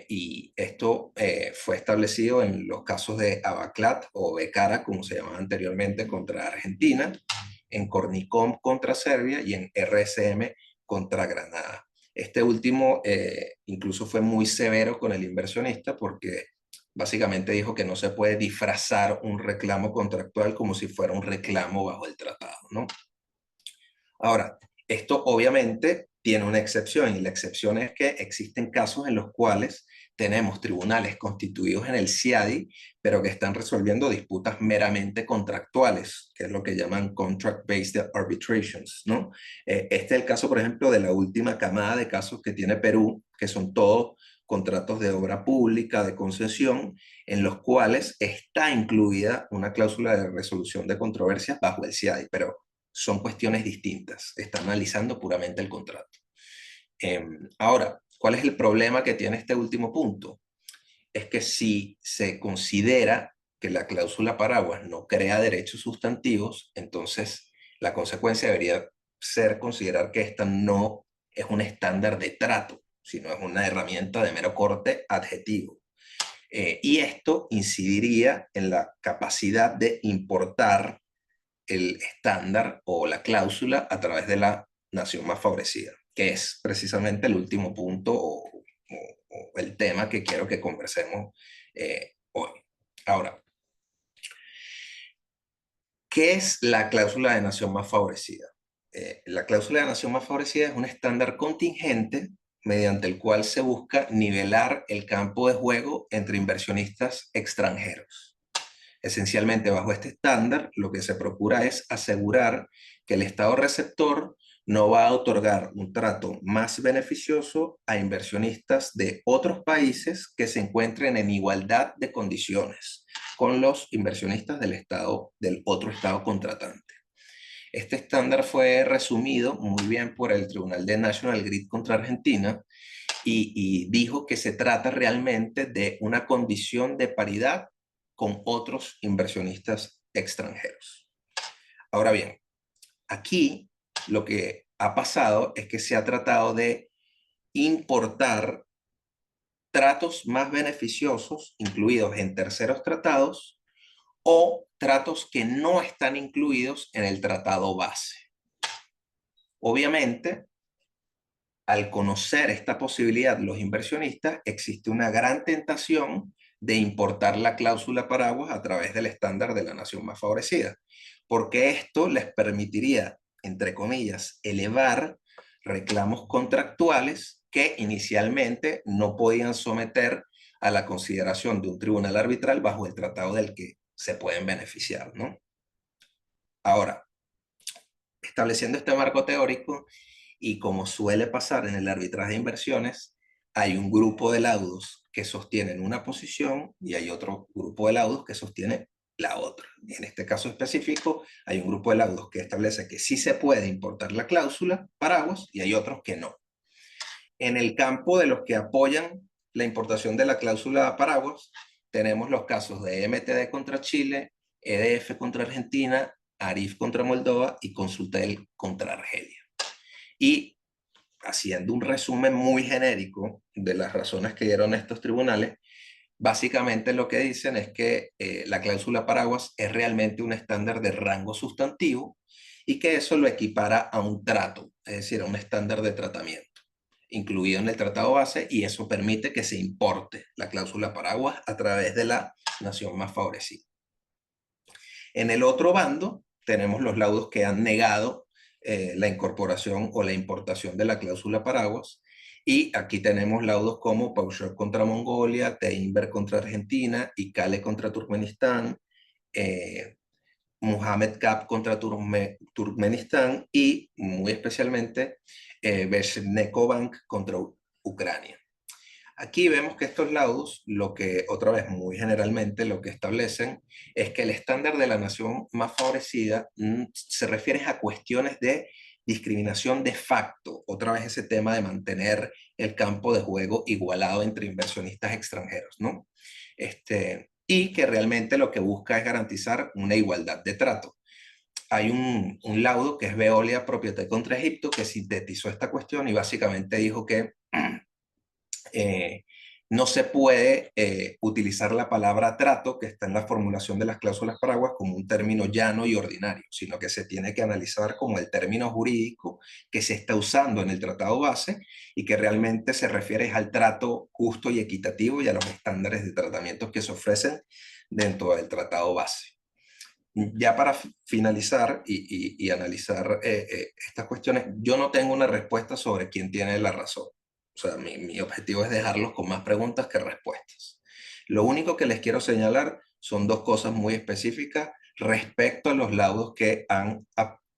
Y esto fue establecido en los casos de Abaclat o Becara, como se llamaba anteriormente, contra Argentina, en Cornicom contra Serbia y en RSM contra Granada. Este último incluso fue muy severo con el inversionista porque básicamente dijo que no se puede disfrazar un reclamo contractual como si fuera un reclamo bajo el tratado, ¿no? Ahora, esto obviamente tiene una excepción, y la excepción es que existen casos en los cuales tenemos tribunales constituidos en el CIADI, pero que están resolviendo disputas meramente contractuales, que es lo que llaman contract-based arbitrations, ¿no? Este es el caso, por ejemplo, de la última camada de casos que tiene Perú, que son todos contratos de obra pública, de concesión, en los cuales está incluida una cláusula de resolución de controversias bajo el CIADI, pero son cuestiones distintas. Está analizando puramente el contrato. Ahora, ¿cuál es el problema que tiene este último punto? Es que si se considera que la cláusula paraguas no crea derechos sustantivos, entonces la consecuencia debería ser considerar que esta no es un estándar de trato, sino es una herramienta de mero corte adjetivo. Y esto incidiría en la capacidad de importar el estándar o la cláusula a través de la nación más favorecida, que es precisamente el último punto o el tema que quiero que conversemos hoy. Ahora, ¿qué es la cláusula de nación más favorecida? La cláusula de nación más favorecida es un estándar contingente mediante el cual se busca nivelar el campo de juego entre inversionistas extranjeros. Esencialmente, bajo este estándar, lo que se procura es asegurar que el Estado receptor no va a otorgar un trato más beneficioso a inversionistas de otros países que se encuentren en igualdad de condiciones con los inversionistas del otro Estado contratante. Este estándar fue resumido muy bien por el Tribunal de National Grid contra Argentina y dijo que se trata realmente de una condición de paridad con otros inversionistas extranjeros. Ahora bien, aquí lo que ha pasado es que se ha tratado de importar tratos más beneficiosos incluidos en terceros tratados o tratos que no están incluidos en el tratado base. Obviamente, al conocer esta posibilidad los inversionistas, existe una gran tentación de importar la cláusula paraguas a través del estándar de la nación más favorecida, porque esto les permitiría, entre comillas, elevar reclamos contractuales que inicialmente no podían someter a la consideración de un tribunal arbitral bajo el tratado del que se pueden beneficiar, ¿no? Ahora, estableciendo este marco teórico, y como suele pasar en el arbitraje de inversiones, hay un grupo de laudos que sostienen una posición y hay otro grupo de laudos que sostiene la otra. Y en este caso específico, hay un grupo de laudos que establece que sí se puede importar la cláusula paraguas y hay otros que no. En el campo de los que apoyan la importación de la cláusula paraguas, tenemos los casos de MTD contra Chile, EDF contra Argentina, ARIF contra Moldova y Consultel contra Argelia. Y haciendo un resumen muy genérico de las razones que dieron estos tribunales, básicamente lo que dicen es que la cláusula paraguas es realmente un estándar de rango sustantivo y que eso lo equipara a un trato, es decir, a un estándar de tratamiento incluido en el tratado base, y eso permite que se importe la cláusula paraguas a través de la nación más favorecida. En el otro bando tenemos los laudos que han negado la incorporación o la importación de la cláusula paraguas, y aquí tenemos laudos como Peugeot contra Mongolia, Teinber contra Argentina, Ikale contra Turkmenistán, Mohammed Cap contra Turkmenistán y muy especialmente Bezhneko Bank contra Ucrania. Aquí vemos que estos laudos, lo que otra vez muy generalmente lo que establecen es que el estándar de la nación más favorecida se refiere a cuestiones de discriminación de facto, otra vez ese tema de mantener el campo de juego igualado entre inversionistas extranjeros, ¿no? Y que realmente lo que busca es garantizar una igualdad de trato. Hay un laudo que es Veolia Propriété contra Egipto que sintetizó esta cuestión y básicamente dijo que no se puede utilizar la palabra trato, que está en la formulación de las cláusulas paraguas, como un término llano y ordinario, sino que se tiene que analizar como el término jurídico que se está usando en el tratado base y que realmente se refiere al trato justo y equitativo y a los estándares de tratamiento que se ofrecen dentro del tratado base. Ya para finalizar y analizar estas cuestiones, yo no tengo una respuesta sobre quién tiene la razón. O sea, mi objetivo es dejarlos con más preguntas que respuestas. Lo único que les quiero señalar son dos cosas muy específicas respecto a los laudos que han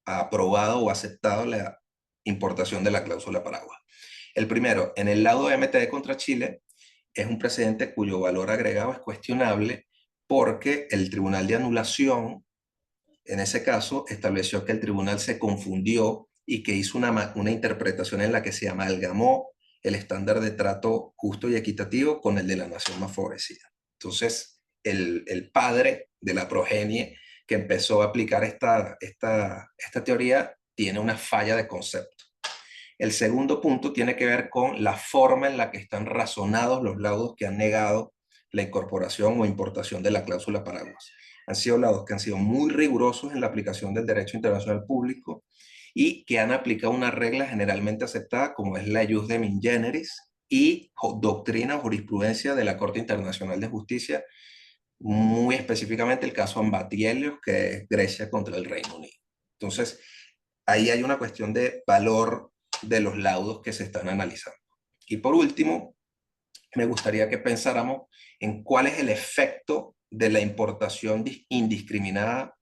aprobado o aceptado la importación de la cláusula paraguas. El primero, en el laudo MTD contra Chile, es un precedente cuyo valor agregado es cuestionable porque el Tribunal de Anulación, en ese caso, estableció que el tribunal se confundió y que hizo una interpretación en la que se amalgamó el estándar de trato justo y equitativo con el de la nación más favorecida. Entonces, el padre de la progenie que empezó a aplicar esta teoría tiene una falla de concepto. El segundo punto tiene que ver con la forma en la que están razonados los laudos que han negado la incorporación o importación de la cláusula paraguas. Han sido laudos que han sido muy rigurosos en la aplicación del derecho internacional público y que han aplicado una regla generalmente aceptada como es la jus de in generis y doctrina o jurisprudencia de la Corte Internacional de Justicia, muy específicamente el caso Ambathielios, que es Grecia contra el Reino Unido. Entonces, ahí hay una cuestión de valor de los laudos que se están analizando. Y por último, me gustaría que pensáramos en cuál es el efecto de la importación indiscriminada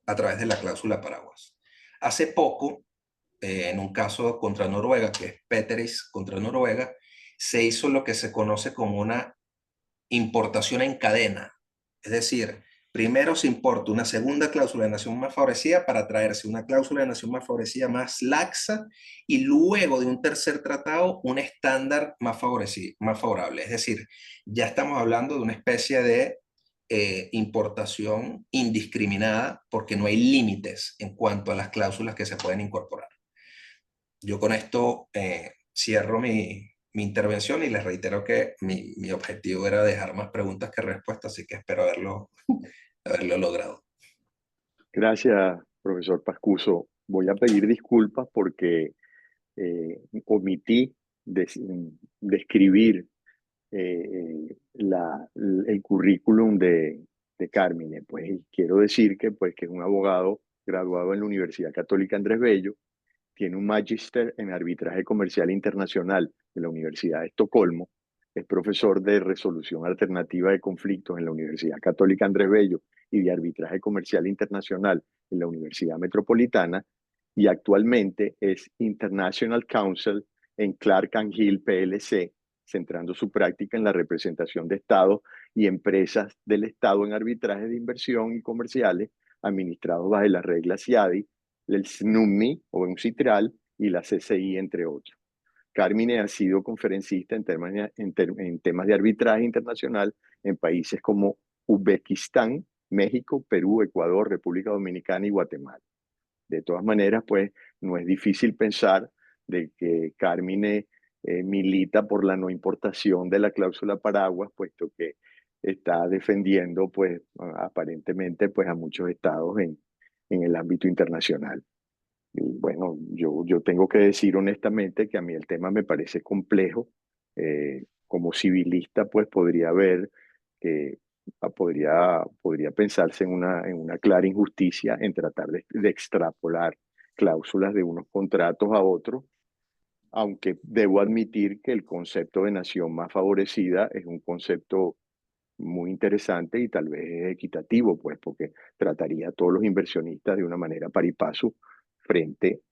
a través de la cláusula paraguas. Hace poco, en un caso contra Noruega, que es Peteris contra Noruega, se hizo lo que se conoce como una importación en cadena. Es decir, primero se importa una segunda cláusula de nación más favorecida para traerse una cláusula de nación más favorecida más laxa y luego de un tercer tratado un estándar más favorable. Es decir, ya estamos hablando de una especie de importación indiscriminada porque no hay límites en cuanto a las cláusulas que se pueden incorporar. Yo con esto cierro mi intervención y les reitero que mi objetivo era dejar más preguntas que respuestas, así que espero haberlo logrado. Gracias, profesor Pascuso. Voy a pedir disculpas porque omití describir el currículum de Carmine. Pues quiero decir que es un abogado graduado en la Universidad Católica Andrés Bello, tiene un magíster en arbitraje comercial internacional de la Universidad de Estocolmo, es profesor de resolución alternativa de conflictos en la Universidad Católica Andrés Bello y de arbitraje comercial internacional en la Universidad Metropolitana, y actualmente es International Counsel en Clark & Hill PLC, centrando su práctica en la representación de Estados y empresas del Estado en arbitraje de inversión y comerciales administrados bajo las reglas CIADI, el SNUMMI o UNCITRAL y la CCI, entre otros. Carmine ha sido conferencista en temas de arbitraje internacional en países como Uzbekistán, México, Perú, Ecuador, República Dominicana y Guatemala. De todas maneras, pues no es difícil pensar de que Carmine milita por la no importación de la cláusula paraguas, puesto que está defendiendo, pues aparentemente, pues a muchos estados en el ámbito internacional. Y bueno, yo tengo que decir honestamente que a mí el tema me parece complejo. Como civilista, pues podría ver que podría pensarse en una clara injusticia en tratar de extrapolar cláusulas de unos contratos a otros, aunque debo admitir que el concepto de nación más favorecida es un concepto muy interesante y tal vez equitativo, pues, porque trataría a todos los inversionistas de una manera par y paso frente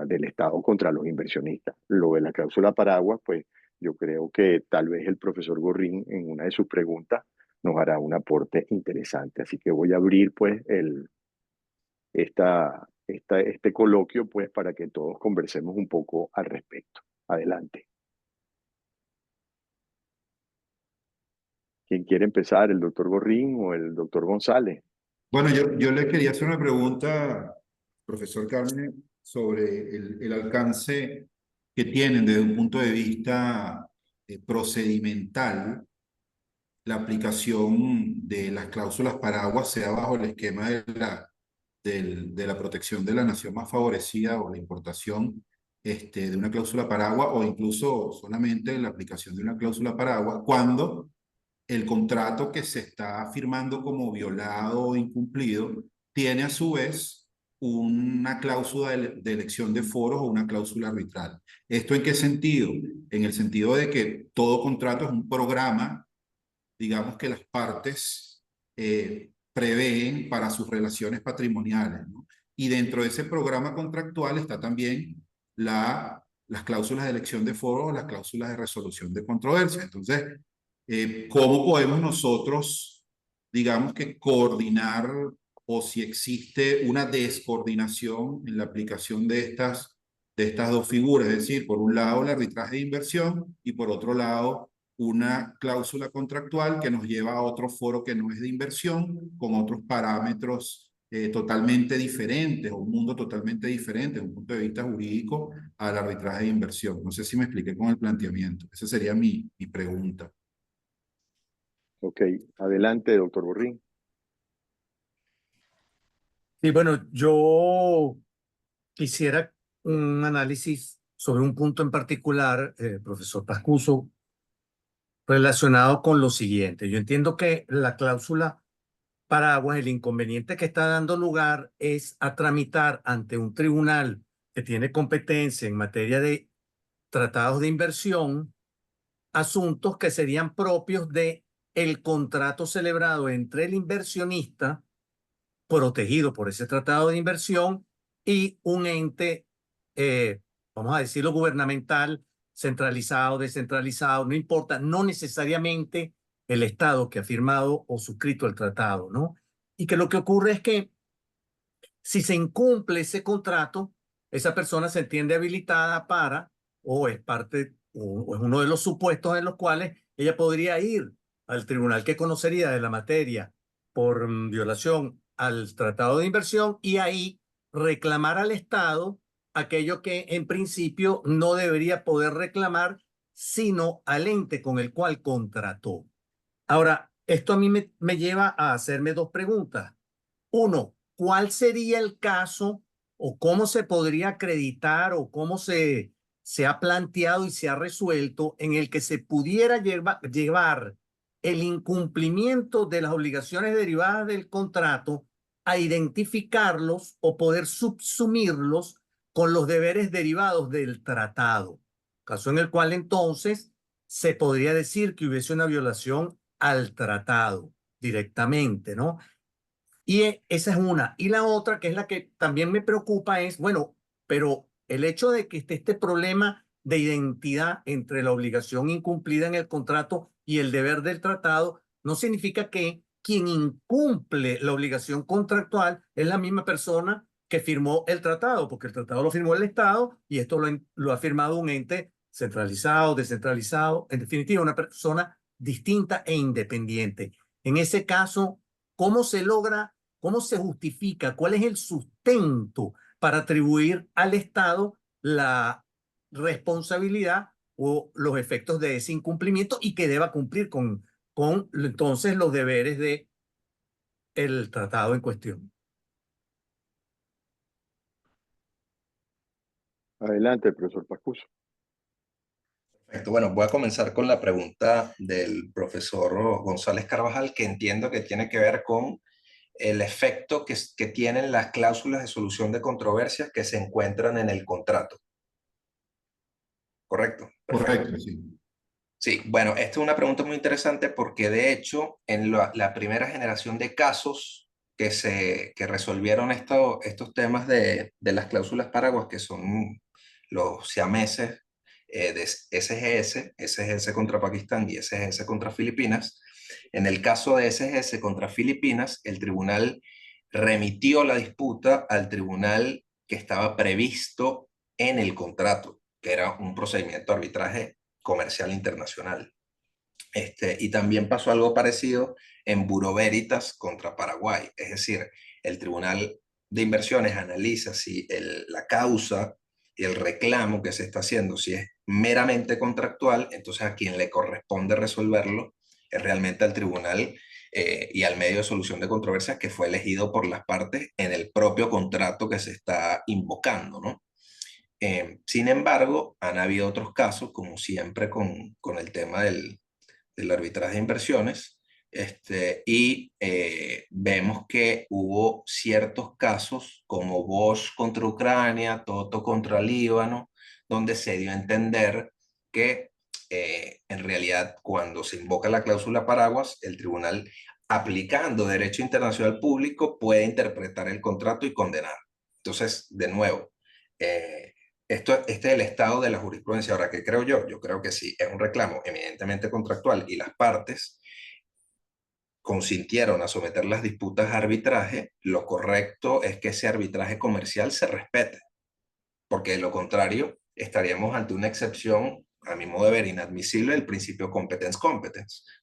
del Estado contra los inversionistas. Lo de la cláusula paraguas, pues, yo creo que tal vez el profesor Gorrín en una de sus preguntas nos hará un aporte interesante. Así que voy a abrir, pues, este coloquio, pues, para que todos conversemos un poco al respecto. Adelante. ¿Quién quiere empezar? ¿El doctor Gorrín o el doctor González? Bueno, yo le quería hacer una pregunta, profesor Carmen, sobre el alcance que tienen desde un punto de vista procedimental la aplicación de las cláusulas paraguas sea bajo el esquema de la protección de la nación más favorecida o la importación de una cláusula paraguas o incluso solamente la aplicación de una cláusula paraguas cuando el contrato que se está firmando como violado o incumplido tiene a su vez una cláusula de elección de foros o una cláusula arbitral. ¿Esto en qué sentido? En el sentido de que todo contrato es un programa, digamos, que las partes prevén para sus relaciones patrimoniales, ¿no? Y dentro de ese programa contractual está también las cláusulas de elección de foros o las cláusulas de resolución de controversia. Entonces, ¿cómo podemos nosotros, digamos, que coordinar o si existe una descoordinación en la aplicación de estas dos figuras? Es decir, por un lado el arbitraje de inversión y por otro lado una cláusula contractual que nos lleva a otro foro que no es de inversión, con otros parámetros totalmente diferentes, o un mundo totalmente diferente desde un punto de vista jurídico al arbitraje de inversión. No sé si me expliqué con el planteamiento. Esa sería mi pregunta. Ok, adelante, doctor Borrín. Sí, bueno, yo quisiera un análisis sobre un punto en particular, profesor Pascuso, relacionado con lo siguiente. Yo entiendo que la cláusula paraguas, el inconveniente que está dando lugar es a tramitar ante un tribunal que tiene competencia en materia de tratados de inversión, asuntos que serían propios de el contrato celebrado entre el inversionista, protegido por ese tratado de inversión, y un ente, vamos a decirlo, gubernamental, centralizado, descentralizado, no importa, no necesariamente el Estado que ha firmado o suscrito el tratado, ¿no? Y que lo que ocurre es que si se incumple ese contrato, esa persona se entiende habilitada para, o es parte, o es uno de los supuestos en los cuales ella podría ir al tribunal que conocería de la materia por violación al tratado de inversión y ahí reclamar al Estado aquello que en principio no debería poder reclamar, sino al ente con el cual contrató. Ahora, esto a mí me lleva a hacerme dos preguntas. Uno, ¿cuál sería el caso o cómo se podría acreditar o cómo se ha planteado y se ha resuelto en el que se pudiera llevar el incumplimiento de las obligaciones derivadas del contrato a identificarlos o poder subsumirlos con los deberes derivados del tratado? Caso en el cual entonces se podría decir que hubiese una violación al tratado directamente, ¿no? Y esa es una. Y la otra, que es la que también me preocupa, es, bueno, pero el hecho de que esté este problema de identidad entre la obligación incumplida en el contrato y el deber del tratado, no significa que quien incumple la obligación contractual es la misma persona que firmó el tratado, porque el tratado lo firmó el Estado y esto lo ha firmado un ente centralizado, descentralizado, en definitiva, una persona distinta e independiente. En ese caso, ¿cómo se logra, cómo se justifica, cuál es el sustento para atribuir al Estado la responsabilidad o los efectos de ese incumplimiento y que deba cumplir con entonces los deberes del tratado en cuestión? Adelante, profesor Pascuso. Perfecto. Bueno, voy a comenzar con la pregunta del profesor González Carvajal, que entiendo que tiene que ver con el efecto que tienen las cláusulas de solución de controversias que se encuentran en el contrato. ¿Correcto? Perfecto. Correcto, sí. Sí, bueno, esta es una pregunta muy interesante porque de hecho en la primera generación de casos que resolvieron estos temas de las cláusulas paraguas, que son los siameses de SGS contra Pakistán y SGS contra Filipinas. En el caso de SGS contra Filipinas, el tribunal remitió la disputa al tribunal que estaba previsto en el contrato, que era un procedimiento de arbitraje comercial internacional. Y también pasó algo parecido en Bureau Veritas contra Paraguay, es decir, el Tribunal de Inversiones analiza si la causa y el reclamo que se está haciendo, si es meramente contractual, entonces a quien le corresponde resolverlo es realmente al tribunal y al medio de solución de controversias que fue elegido por las partes en el propio contrato que se está invocando, ¿no? Sin embargo, han habido otros casos, como siempre con el tema del arbitraje de inversiones, y vemos que hubo ciertos casos como Bosch contra Ucrania, Toto contra Líbano, donde se dio a entender que en realidad cuando se invoca la cláusula paraguas, el tribunal aplicando derecho internacional público puede interpretar el contrato y condenar. Entonces, de nuevo, este es el estado de la jurisprudencia. Ahora, ¿qué creo yo? Yo creo que sí, es un reclamo eminentemente contractual y las partes consintieron a someter las disputas a arbitraje, lo correcto es que ese arbitraje comercial se respete, porque de lo contrario estaríamos ante una excepción, a mi modo de ver, inadmisible del principio competence,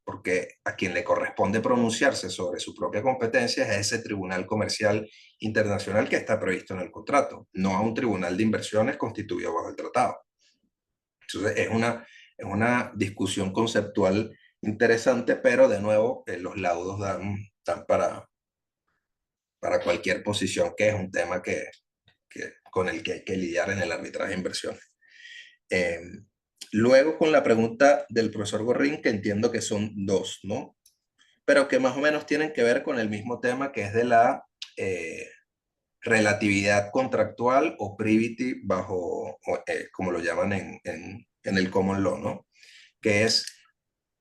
porque a quien le corresponde pronunciarse sobre su propia competencia es ese tribunal comercial internacional que está previsto en el contrato, no a un tribunal de inversiones constituido bajo el tratado. Entonces es una discusión conceptual interesante, pero de nuevo los laudos dan para cualquier posición, que es un tema con el que hay que lidiar en el arbitraje de inversiones. Luego con la pregunta del profesor Gorrín, que entiendo que son dos, ¿no? Pero que más o menos tienen que ver con el mismo tema, que es de la relatividad contractual o privity bajo, como lo llaman en el common law, ¿no? Que es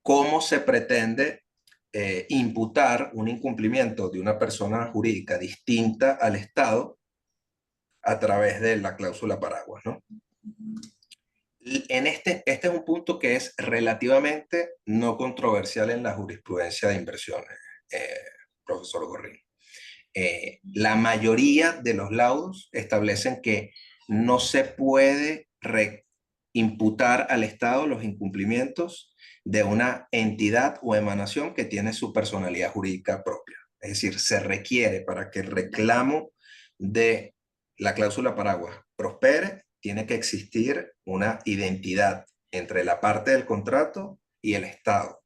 cómo se pretende imputar un incumplimiento de una persona jurídica distinta al Estado a través de la cláusula paraguas, ¿no? Y este es un punto que es relativamente no controversial en la jurisprudencia de inversiones, profesor Gorrín. La mayoría de los laudos establecen que no se puede imputar al Estado los incumplimientos de una entidad o emanación que tiene su personalidad jurídica propia. Es decir, se requiere para que el reclamo de la cláusula paraguas prospere, tiene que existir una identidad entre la parte del contrato y el Estado,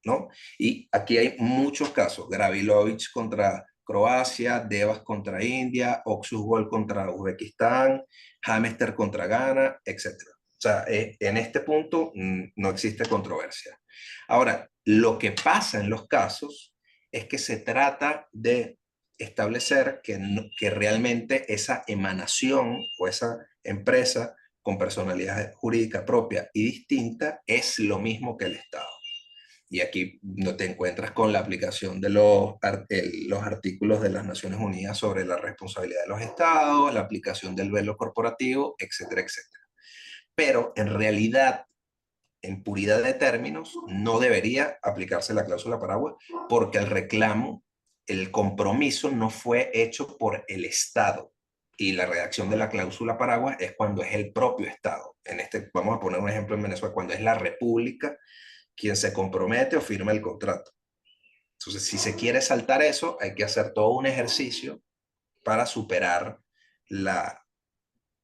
¿no? Y aquí hay muchos casos, Gravilovich contra Croacia, Devas contra India, Oxusgol contra Uzbekistán, Hamester contra Ghana, etc. O sea, en este punto no existe controversia. Ahora, lo que pasa en los casos es que se trata de establecer que realmente esa emanación o esa empresa con personalidad jurídica propia y distinta es lo mismo que el Estado. Y aquí no te encuentras con la aplicación de los artículos de las Naciones Unidas sobre la responsabilidad de los estados, la aplicación del velo corporativo, etcétera, etcétera. Pero en realidad, en puridad de términos, no debería aplicarse la cláusula paraguas porque el reclamo, el compromiso no fue hecho por el Estado. Y la redacción de la cláusula paraguas es cuando es el propio Estado. Vamos a poner un ejemplo en Venezuela, cuando es la República quien se compromete o firma el contrato. Entonces, si se quiere saltar eso, hay que hacer todo un ejercicio para superar la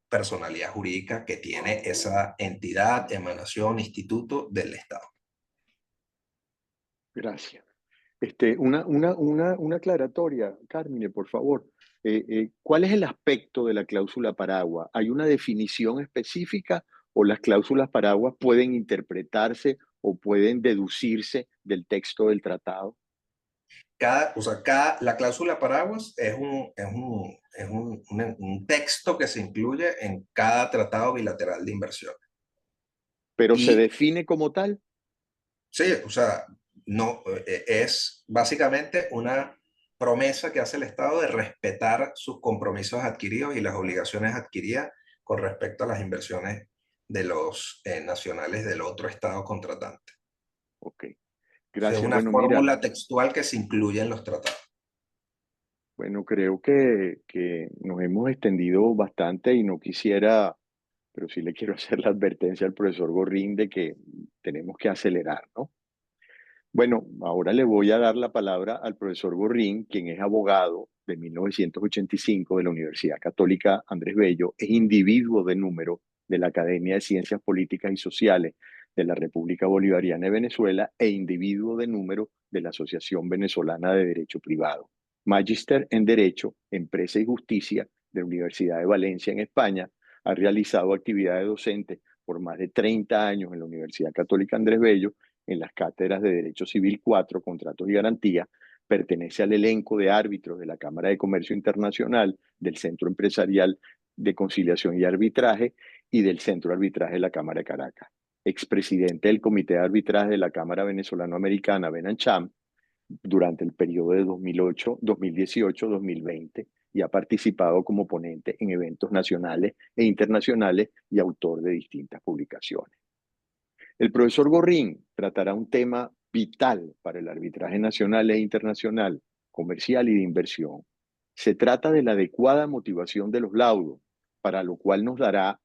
personalidad jurídica que tiene esa entidad, emanación, instituto del Estado. Gracias. Una aclaratoria, Carmine, por favor. ¿Cuál es el aspecto de la cláusula paraguas? ¿Hay una definición específica o las cláusulas paraguas pueden interpretarse o pueden deducirse del texto del tratado? La cláusula paraguas es un texto que se incluye en cada tratado bilateral de inversión. ¿Pero se Y define como tal? sí, o sea, no, es básicamente una promesa que hace el Estado de respetar sus compromisos adquiridos y las obligaciones adquiridas con respecto a las inversiones de los nacionales del otro Estado contratante. Ok, O sea, es gracias. una Bueno, mira, fórmula textual que se incluye en los tratados. bueno, creo que nos hemos extendido bastante y no quisiera, pero sí le quiero hacer la advertencia al profesor Gorrín de que tenemos que acelerar, ¿no? Bueno, ahora le voy a dar la palabra al profesor Gorrín, quien es abogado de 1985 de la Universidad Católica Andrés Bello, es individuo de número de la Academia de Ciencias Políticas y Sociales de la República Bolivariana de Venezuela e individuo de número de la Asociación Venezolana de Derecho Privado. Magíster en Derecho, Empresa y Justicia de la Universidad de Valencia en España. Ha realizado actividades docentes por más de 30 años en la Universidad Católica Andrés Bello, en las cátedras de Derecho Civil 4, Contratos y Garantías. Pertenece al elenco de árbitros de la Cámara de Comercio Internacional, del Centro Empresarial de Conciliación y Arbitraje y del Centro de Arbitraje de la Cámara de Caracas. Expresidente del Comité de Arbitraje de la Cámara Venezolano-Americana, BENACHAM, durante el periodo de 2008, 2018, 2020 y ha participado como ponente en eventos nacionales e internacionales y autor de distintas publicaciones. El profesor Gorrín tratará un tema vital para el arbitraje nacional e internacional, comercial y de inversión. Se trata de la adecuada motivación de los laudos, para lo cual nos dará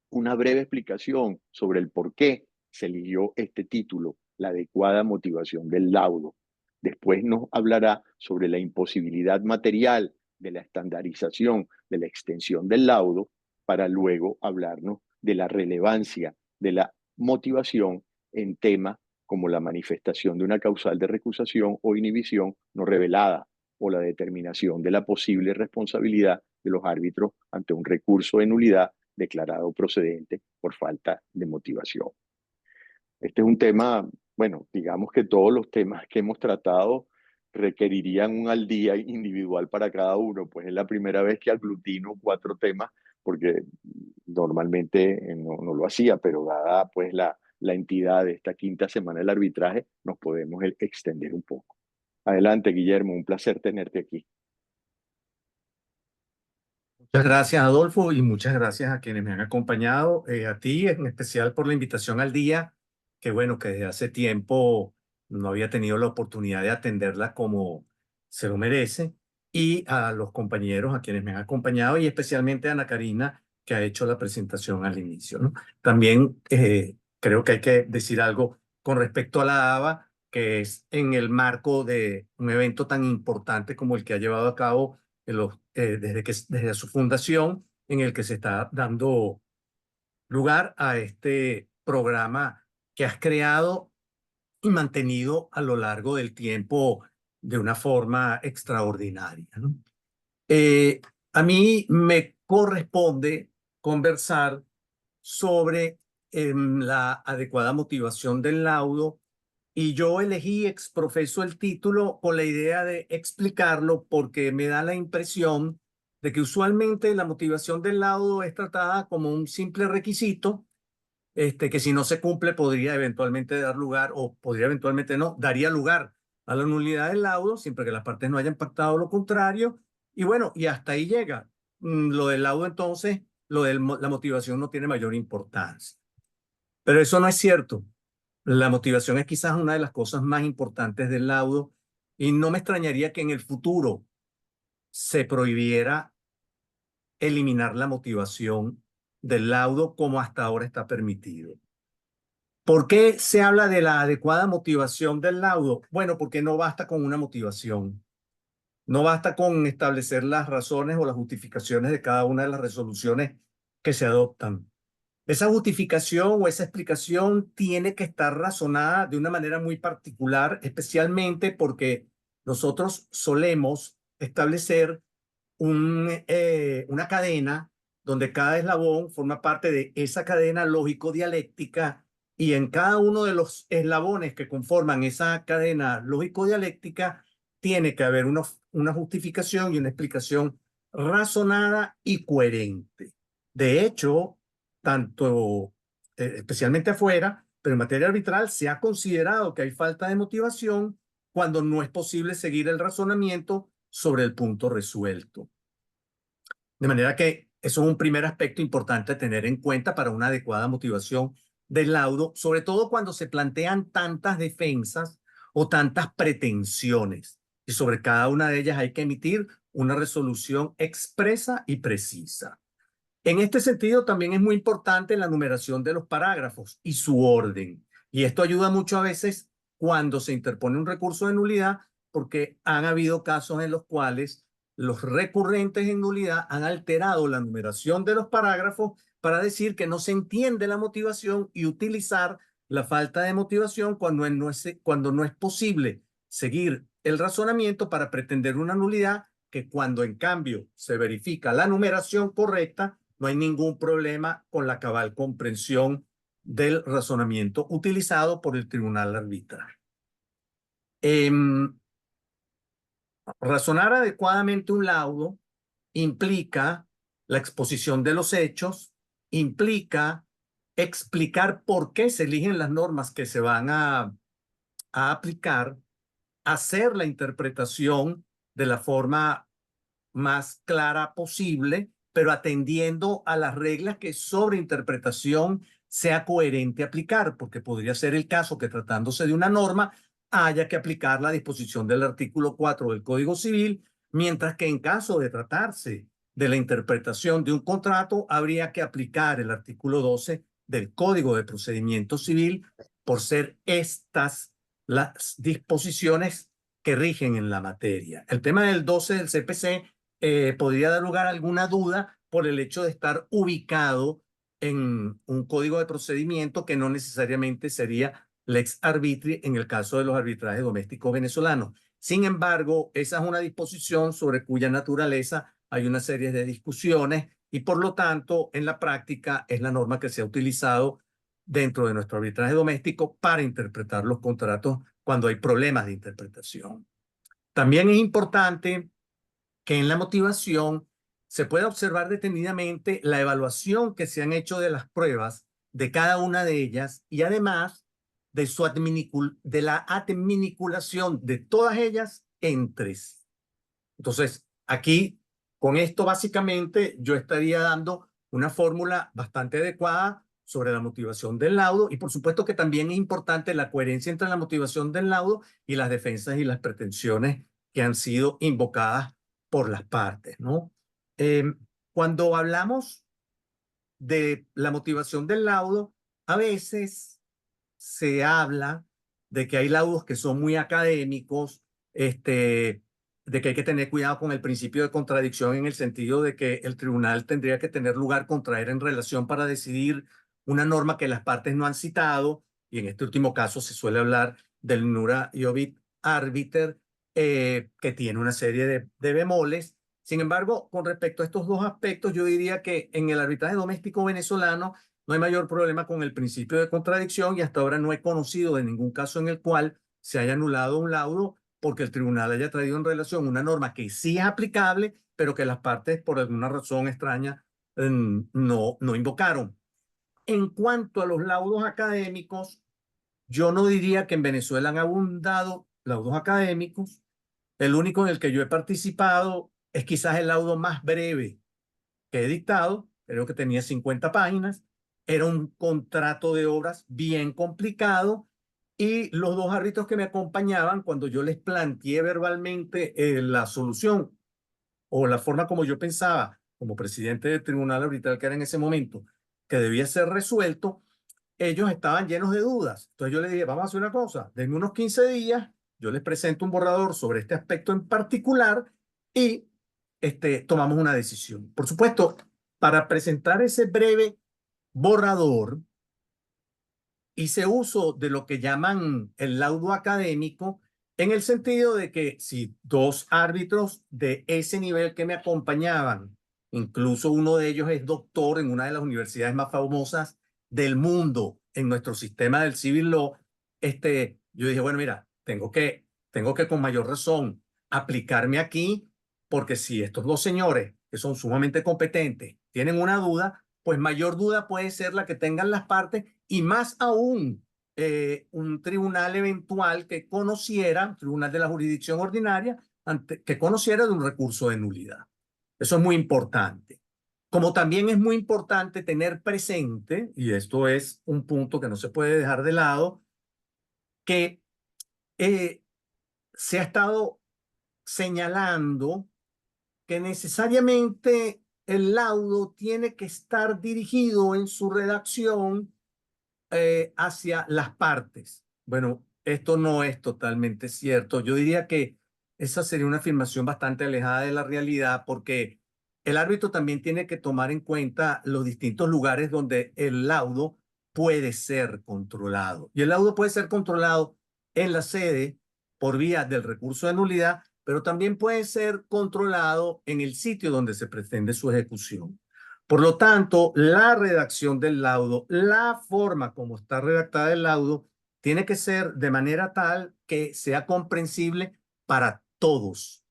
una breve explicación sobre el por qué se eligió este título, la adecuada motivación del laudo. Después nos hablará sobre la imposibilidad material de la estandarización de la extensión del laudo, para luego hablarnos de la relevancia de la motivación en temas como la manifestación de una causal de recusación o inhibición no revelada o la determinación de la posible responsabilidad de los árbitros ante un recurso de nulidad declarado procedente por falta de motivación. Este es un tema, bueno, digamos que todos los temas que hemos tratado requerirían un al día individual para cada uno, pues es la primera vez que aglutino 4 temas, porque normalmente no lo hacía, pero dada pues la entidad de esta quinta semana del arbitraje, nos podemos extender un poco. Adelante, Guillermo, un placer tenerte aquí. Muchas gracias, Adolfo, y muchas gracias a quienes me han acompañado, a ti en especial por la invitación al día, que bueno, que desde hace tiempo no había tenido la oportunidad de atenderla como se lo merece, y a los compañeros a quienes me han acompañado, y especialmente a Ana Karina, que ha hecho la presentación al inicio, ¿no? También creo que hay que decir algo con respecto a la ABA, que es en el marco de un evento tan importante como el que ha llevado a cabo desde su fundación, en el que se está dando lugar a este programa que has creado y mantenido a lo largo del tiempo de una forma extraordinaria, ¿no? A mí me corresponde conversar sobre la adecuada motivación del laudo, y yo elegí exprofeso el título con la idea de explicarlo porque me da la impresión de que usualmente la motivación del laudo es tratada como un simple requisito, que si no se cumple podría eventualmente dar lugar, o podría eventualmente no, daría lugar a la nulidad del laudo, siempre que las partes no hayan pactado lo contrario. Y bueno, y hasta ahí llega. Lo del laudo entonces, la motivación no tiene mayor importancia. Pero eso no es cierto. La motivación es quizás una de las cosas más importantes del laudo, y no me extrañaría que en el futuro se prohibiera eliminar la motivación del laudo como hasta ahora está permitido. ¿Por qué se habla de la adecuada motivación del laudo? Bueno, porque no basta con una motivación. No basta con establecer las razones o las justificaciones de cada una de las resoluciones que se adoptan. Esa justificación o esa explicación tiene que estar razonada de una manera muy particular, especialmente porque nosotros solemos establecer una cadena donde cada eslabón forma parte de esa cadena lógico-dialéctica, y en cada uno de los eslabones que conforman esa cadena lógico-dialéctica tiene que haber una justificación y una explicación razonada y coherente. De hecho, tanto especialmente afuera, pero en materia arbitral se ha considerado que hay falta de motivación cuando no es posible seguir el razonamiento sobre el punto resuelto. De manera que eso es un primer aspecto importante a tener en cuenta para una adecuada motivación del laudo, sobre todo cuando se plantean tantas defensas o tantas pretensiones, y sobre cada una de ellas hay que emitir una resolución expresa y precisa. En este sentido, también es muy importante la numeración de los parágrafos y su orden. Y esto ayuda mucho a veces cuando se interpone un recurso de nulidad, porque han habido casos en los cuales los recurrentes en nulidad han alterado la numeración de los parágrafos para decir que no se entiende la motivación y utilizar la falta de motivación cuando no es posible seguir el razonamiento para pretender una nulidad, que cuando en cambio se verifica la numeración correcta, no hay ningún problema con la cabal comprensión del razonamiento utilizado por el tribunal arbitral. Razonar adecuadamente un laudo implica la exposición de los hechos, implica explicar por qué se eligen las normas que se van a aplicar, hacer la interpretación de la forma más clara posible, pero atendiendo a las reglas que sobre interpretación sea coherente aplicar, porque podría ser el caso que tratándose de una norma haya que aplicar la disposición del artículo 4 del Código Civil, mientras que en caso de tratarse de la interpretación de un contrato habría que aplicar el artículo 12 del Código de Procedimiento Civil, por ser estas las disposiciones que rigen en la materia. El tema del 12 del CPC podría dar lugar a alguna duda por el hecho de estar ubicado en un código de procedimiento que no necesariamente sería lex arbitri en el caso de los arbitrajes domésticos venezolanos. Sin embargo, esa es una disposición sobre cuya naturaleza hay una serie de discusiones y por lo tanto en la práctica es la norma que se ha utilizado dentro de nuestro arbitraje doméstico para interpretar los contratos cuando hay problemas de interpretación. También es importante que en la motivación se pueda observar detenidamente la evaluación que se han hecho de las pruebas de cada una de ellas y además de la adminiculación de todas ellas entre sí. Entonces, aquí, con esto básicamente, yo estaría dando una fórmula bastante adecuada sobre la motivación del laudo y por supuesto que también es importante la coherencia entre la motivación del laudo y las defensas y las pretensiones que han sido invocadas por las partes, ¿no? Cuando hablamos de la motivación del laudo, a veces se habla de que hay laudos que son muy académicos, de que hay que tener cuidado con el principio de contradicción en el sentido de que el tribunal tendría que tener lugar contraer en relación para decidir una norma que las partes no han citado, y en este último caso se suele hablar del nura iovit arbiter, que tiene una serie de bemoles. Sin embargo, con respecto a estos dos aspectos, yo diría que en el arbitraje doméstico venezolano no hay mayor problema con el principio de contradicción y hasta ahora no he conocido de ningún caso en el cual se haya anulado un laudo porque el tribunal haya traído en relación una norma que sí es aplicable, pero que las partes por alguna razón extraña no invocaron. En cuanto a los laudos académicos, yo no diría que en Venezuela han abundado laudos académicos. El único en el que yo he participado es quizás el laudo más breve que he dictado, creo que tenía 50 páginas, era un contrato de obras bien complicado y los dos árbitros que me acompañaban, cuando yo les planteé verbalmente la solución o la forma como yo pensaba, como presidente del tribunal arbitral que era en ese momento, que debía ser resuelto, ellos estaban llenos de dudas. Entonces yo les dije, vamos a hacer una cosa, denme unos 15 días, yo les presento un borrador sobre este aspecto en particular y tomamos una decisión. Por supuesto, para presentar ese breve borrador, hice uso de lo que llaman el laudo académico, en el sentido de que si dos árbitros de ese nivel que me acompañaban, incluso uno de ellos es doctor en una de las universidades más famosas del mundo en nuestro sistema del civil law, yo dije, bueno, mira, tengo que con mayor razón aplicarme aquí, porque si estos dos señores, que son sumamente competentes, tienen una duda, pues mayor duda puede ser la que tengan las partes y más aún un tribunal eventual que conociera, tribunal de la jurisdicción ordinaria, que conociera de un recurso de nulidad. Eso es muy importante. Como también es muy importante tener presente, y esto es un punto que no se puede dejar de lado, que se ha estado señalando que necesariamente el laudo tiene que estar dirigido en su redacción hacia las partes. Bueno, esto no es totalmente cierto. Yo diría que esa sería una afirmación bastante alejada de la realidad porque el árbitro también tiene que tomar en cuenta los distintos lugares donde el laudo puede ser controlado. Y el laudo puede ser controlado en la sede por vía del recurso de nulidad, pero también puede ser controlado en el sitio donde se pretende su ejecución. Por lo tanto, la redacción del laudo, la forma como está redactada el laudo, tiene que ser de manera tal que sea comprensible para todos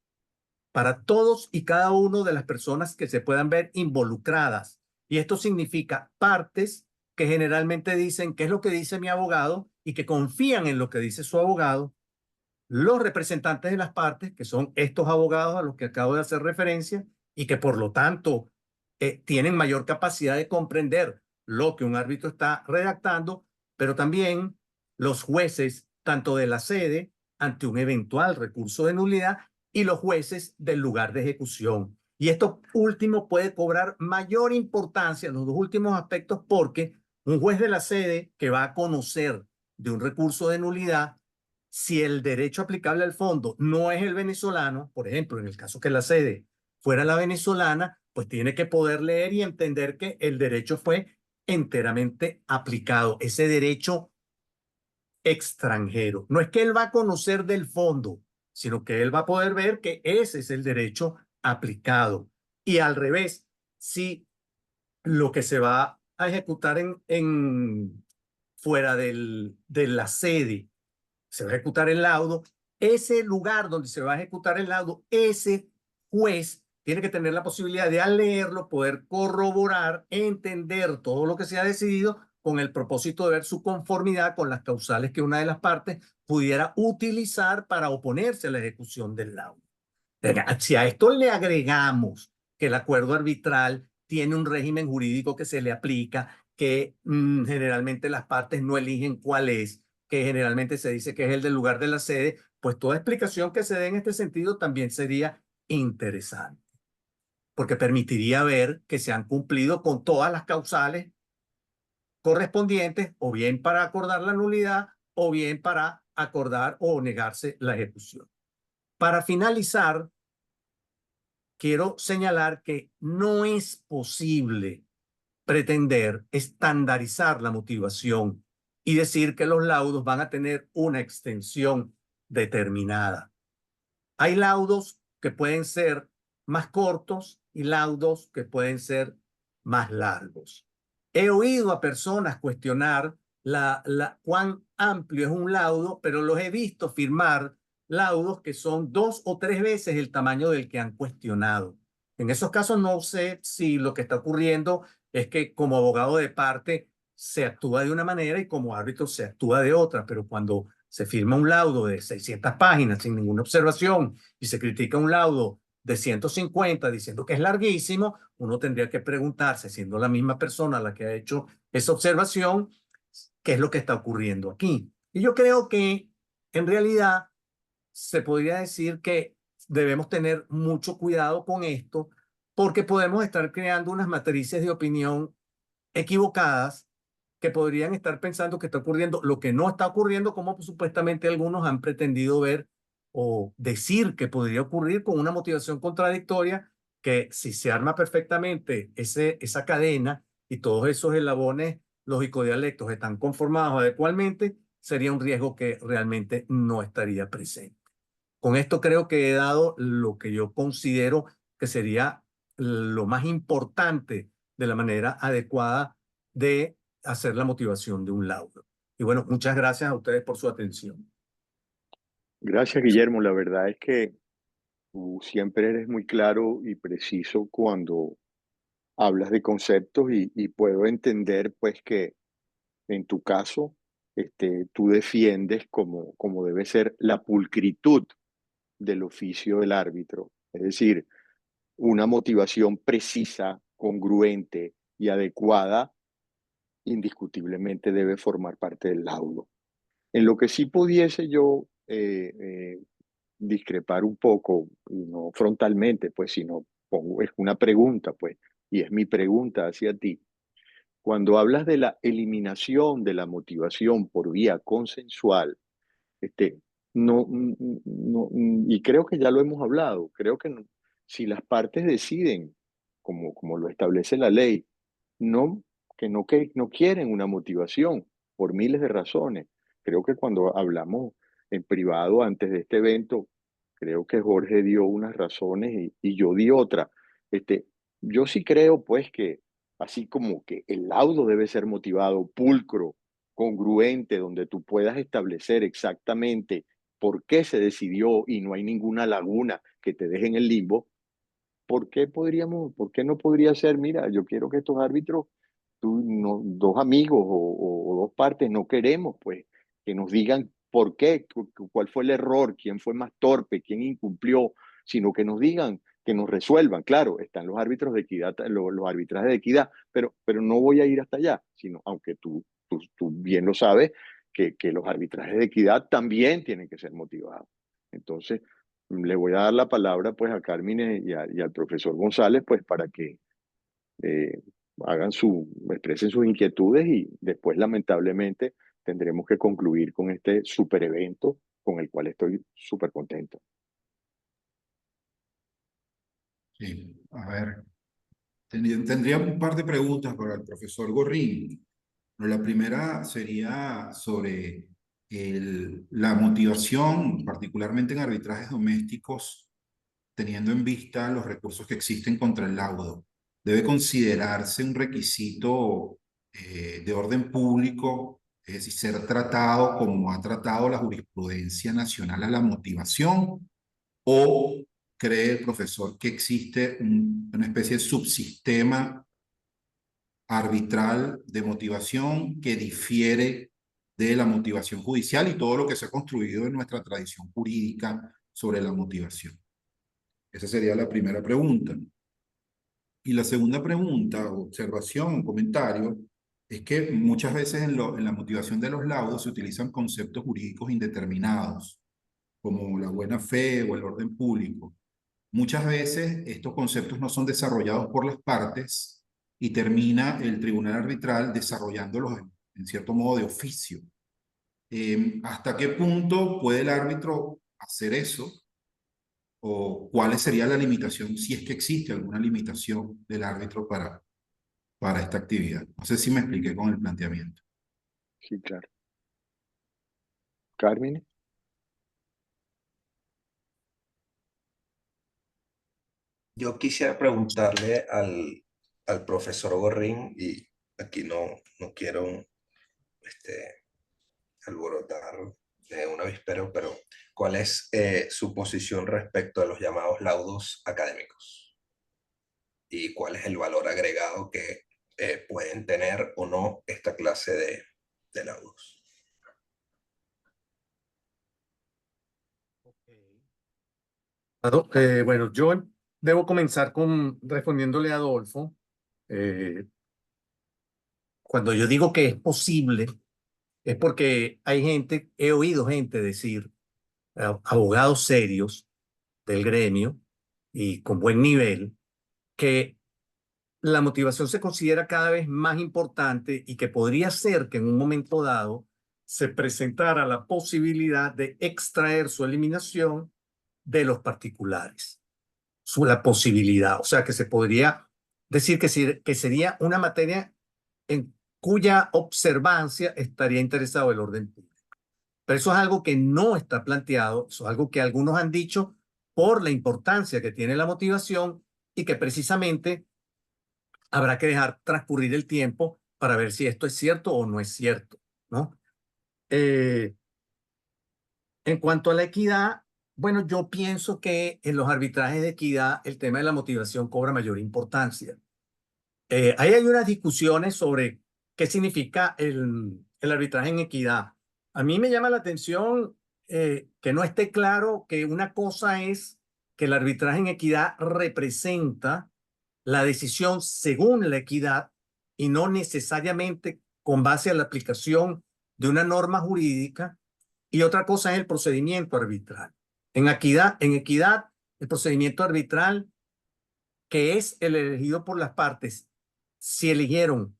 y cada uno de las personas que se puedan ver involucradas. Y esto significa partes que generalmente dicen qué es lo que dice mi abogado y que confían en lo que dice su abogado, los representantes de las partes, que son estos abogados a los que acabo de hacer referencia, y que por lo tanto tienen mayor capacidad de comprender lo que un árbitro está redactando, pero también los jueces, tanto de la sede ante un eventual recurso de nulidad, y los jueces del lugar de ejecución. Y esto último puede cobrar mayor importancia, los dos últimos aspectos, porque un juez de la sede que va a conocer de un recurso de nulidad, si el derecho aplicable al fondo no es el venezolano, por ejemplo, en el caso que la sede fuera la venezolana, pues tiene que poder leer y entender que el derecho fue enteramente aplicado, ese derecho extranjero. No es que él va a conocer del fondo, sino que él va a poder ver que ese es el derecho aplicado. Y al revés, si lo que se va a ejecutar fuera de la sede se va a ejecutar el laudo, ese lugar donde se va a ejecutar el laudo, ese juez tiene que tener la posibilidad de al leerlo poder corroborar, entender todo lo que se ha decidido con el propósito de ver su conformidad con las causales que una de las partes pudiera utilizar para oponerse a la ejecución del laudo. Si a esto le agregamos que el acuerdo arbitral tiene un régimen jurídico que se le aplica, que generalmente las partes no eligen cuál es, que generalmente se dice que es el del lugar de la sede, pues toda explicación que se dé en este sentido también sería interesante, porque permitiría ver que se han cumplido con todas las causales correspondientes, o bien para acordar la nulidad, o bien para acordar o negarse la ejecución. Para finalizar, quiero señalar que no es posible pretender estandarizar la motivación y decir que los laudos van a tener una extensión determinada. Hay laudos que pueden ser más cortos y laudos que pueden ser más largos. He oído a personas cuestionar cuán amplio es un laudo, pero los he visto firmar laudos que son 2 o 3 veces el tamaño del que han cuestionado. En esos casos no sé si lo que está ocurriendo es que como abogado de parte se actúa de una manera y como árbitro se actúa de otra, pero cuando se firma un laudo de 600 páginas sin ninguna observación y se critica un laudo de 150 diciendo que es larguísimo, uno tendría que preguntarse, siendo la misma persona la que ha hecho esa observación, qué es lo que está ocurriendo aquí. Y yo creo que en realidad se podría decir que debemos tener mucho cuidado con esto porque podemos estar creando unas matrices de opinión equivocadas que podrían estar pensando que está ocurriendo lo que no está ocurriendo, como supuestamente algunos han pretendido ver o decir que podría ocurrir con una motivación contradictoria, que si se arma perfectamente esa cadena y todos esos eslabones lógico-dialectos están conformados adecuadamente, sería un riesgo que realmente no estaría presente. Con esto creo que he dado lo que yo considero que sería lo más importante de la manera adecuada de hacer la motivación de un laudo. Y bueno, muchas gracias a ustedes por su atención. Gracias, Guillermo. La verdad es que tú siempre eres muy claro y preciso cuando hablas de conceptos y puedo entender pues que en tu caso tú defiendes como debe ser la pulcritud del oficio del árbitro. Es decir, una motivación precisa, congruente y adecuada indiscutiblemente debe formar parte del laudo. En lo que sí pudiese yo discrepar un poco, y no frontalmente, pues, sino es una pregunta, pues, y es mi pregunta hacia ti. Cuando hablas de la eliminación de la motivación por vía consensual, este, y creo que ya lo hemos hablado, creo que si las partes deciden, como lo establece la ley, no, que no quieren una motivación por miles de razones. Creo que cuando hablamos en privado antes de este evento, creo que Jorge dio unas razones y yo di otra. Este, yo sí creo pues que así como que el laudo debe ser motivado, pulcro, congruente, donde tú puedas establecer exactamente por qué se decidió y no hay ninguna laguna que te deje en el limbo. Por qué no podría ser, mira, yo quiero que estos árbitros, dos amigos o dos partes, no queremos, pues, que nos digan por qué, cuál fue el error, quién fue más torpe, quién incumplió, sino que nos digan, que nos resuelvan. Claro, están los árbitros de equidad, los arbitrajes de equidad, pero no voy a ir hasta allá, sino, aunque tú bien lo sabes, que los arbitrajes de equidad también tienen que ser motivados. Entonces, le voy a dar la palabra pues a Carmine y al profesor González pues para que eh, expresen sus inquietudes y después lamentablemente tendremos que concluir con este super evento con el cual estoy súper contento. Sí, a ver, tendría un par de preguntas para el profesor Gorrín. Pero la primera sería sobre la motivación, particularmente en arbitrajes domésticos, teniendo en vista los recursos que existen contra el laudo. Debe considerarse un requisito de orden público, es decir, ser tratado como ha tratado la jurisprudencia nacional a la motivación, o cree el profesor que existe una especie de subsistema arbitral de motivación que difiere de la motivación judicial y todo lo que se ha construido en nuestra tradición jurídica sobre la motivación. Esa sería la primera pregunta. Y la segunda pregunta, observación, comentario, es que muchas veces en la motivación de los laudos se utilizan conceptos jurídicos indeterminados, como la buena fe o el orden público. Muchas veces estos conceptos no son desarrollados por las partes y termina el tribunal arbitral desarrollándolos en cierto modo de oficio. ¿Hasta qué punto puede el árbitro hacer eso? ¿O cuál sería la limitación, si es que existe alguna limitación del árbitro para esta actividad? No sé si me expliqué con el planteamiento. Sí, claro. Carmine. Yo quisiera preguntarle al profesor Gorrín, y aquí no quiero alborotar un avispero, pero ¿cuál es su posición respecto a los llamados laudos académicos? ¿Y cuál es el valor agregado que pueden tener o no esta clase de laudos? Bueno, yo debo comenzar respondiéndole a Adolfo. Cuando yo digo que es posible, es porque he oído gente decir, abogados serios del gremio y con buen nivel, que la motivación se considera cada vez más importante y que podría ser que en un momento dado se presentara la posibilidad de extraer su eliminación de los particulares. La posibilidad, o sea, que se podría decir que sería una materia en cuya observancia estaría interesado el orden público. Pero eso es algo que no está planteado, eso es algo que algunos han dicho por la importancia que tiene la motivación y que precisamente habrá que dejar transcurrir el tiempo para ver si esto es cierto o no es cierto, ¿no? En cuanto a la equidad, bueno, yo pienso que en los arbitrajes de equidad el tema de la motivación cobra mayor importancia. Ahí hay unas discusiones sobre qué significa el arbitraje en equidad. A mí me llama la atención que no esté claro que una cosa es que el arbitraje en equidad representa la decisión según la equidad y no necesariamente con base a la aplicación de una norma jurídica, y otra cosa es el procedimiento arbitral. En equidad, el procedimiento arbitral, que es el elegido por las partes, si eligieron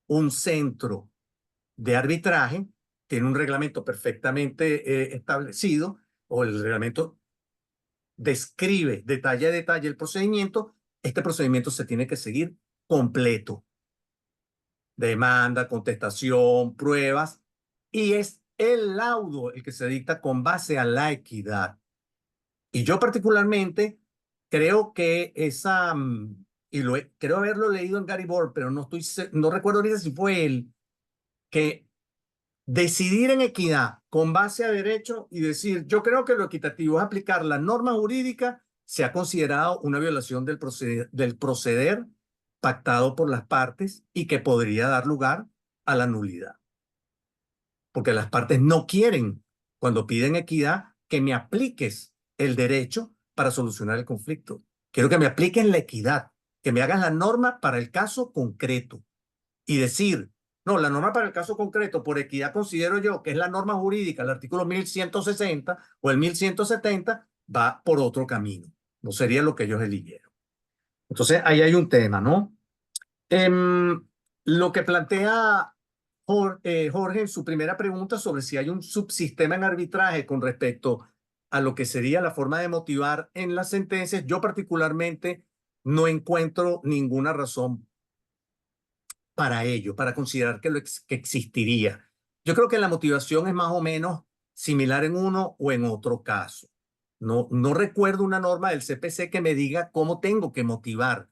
un centro de arbitraje, tiene un reglamento perfectamente establecido, o el reglamento describe detalle a detalle el procedimiento, este procedimiento se tiene que seguir completo. Demanda, contestación, pruebas, y es el laudo el que se dicta con base a la equidad. Y yo particularmente creo que creo haberlo leído en Gary Borg, pero no recuerdo ahorita si fue él, que decidir en equidad con base a derecho y decir, yo creo que lo equitativo es aplicar la norma jurídica, se ha considerado una violación del proceder pactado por las partes y que podría dar lugar a la nulidad. Porque las partes no quieren, cuando piden equidad, que me apliques el derecho para solucionar el conflicto. Quiero que me apliques la equidad, que me hagas la norma para el caso concreto y decir, no, la norma para el caso concreto, por equidad considero yo que es la norma jurídica, el artículo 1160 o el 1170, va por otro camino. No sería lo que ellos eligieron. Entonces, ahí hay un tema, ¿no? Lo que plantea Jorge en su primera pregunta sobre si hay un subsistema en arbitraje con respecto a lo que sería la forma de motivar en las sentencias, yo particularmente no encuentro ninguna razón para ello, para considerar que existiría. Yo creo que la motivación es más o menos similar en uno o en otro caso. No recuerdo una norma del CPC que me diga cómo tengo que motivar,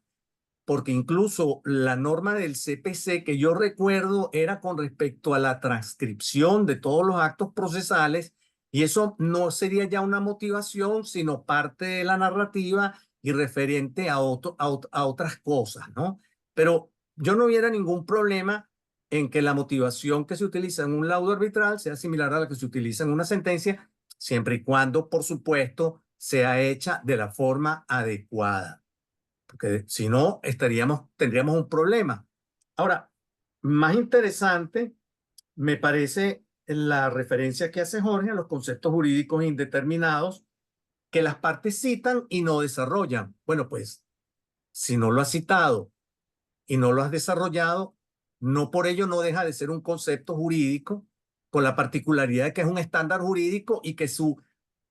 porque incluso la norma del CPC que yo recuerdo era con respecto a la transcripción de todos los actos procesales, y eso no sería ya una motivación, sino parte de la narrativa y referente a otras cosas, ¿no? Pero yo no viera ningún problema en que la motivación que se utiliza en un laudo arbitral sea similar a la que se utiliza en una sentencia, siempre y cuando, por supuesto, sea hecha de la forma adecuada. Porque si no, tendríamos un problema. Ahora, más interesante me parece la referencia que hace Jorge a los conceptos jurídicos indeterminados que las partes citan y no desarrollan. Bueno, pues, si no lo has citado y no lo has desarrollado, no por ello no deja de ser un concepto jurídico, con la particularidad de que es un estándar jurídico y que su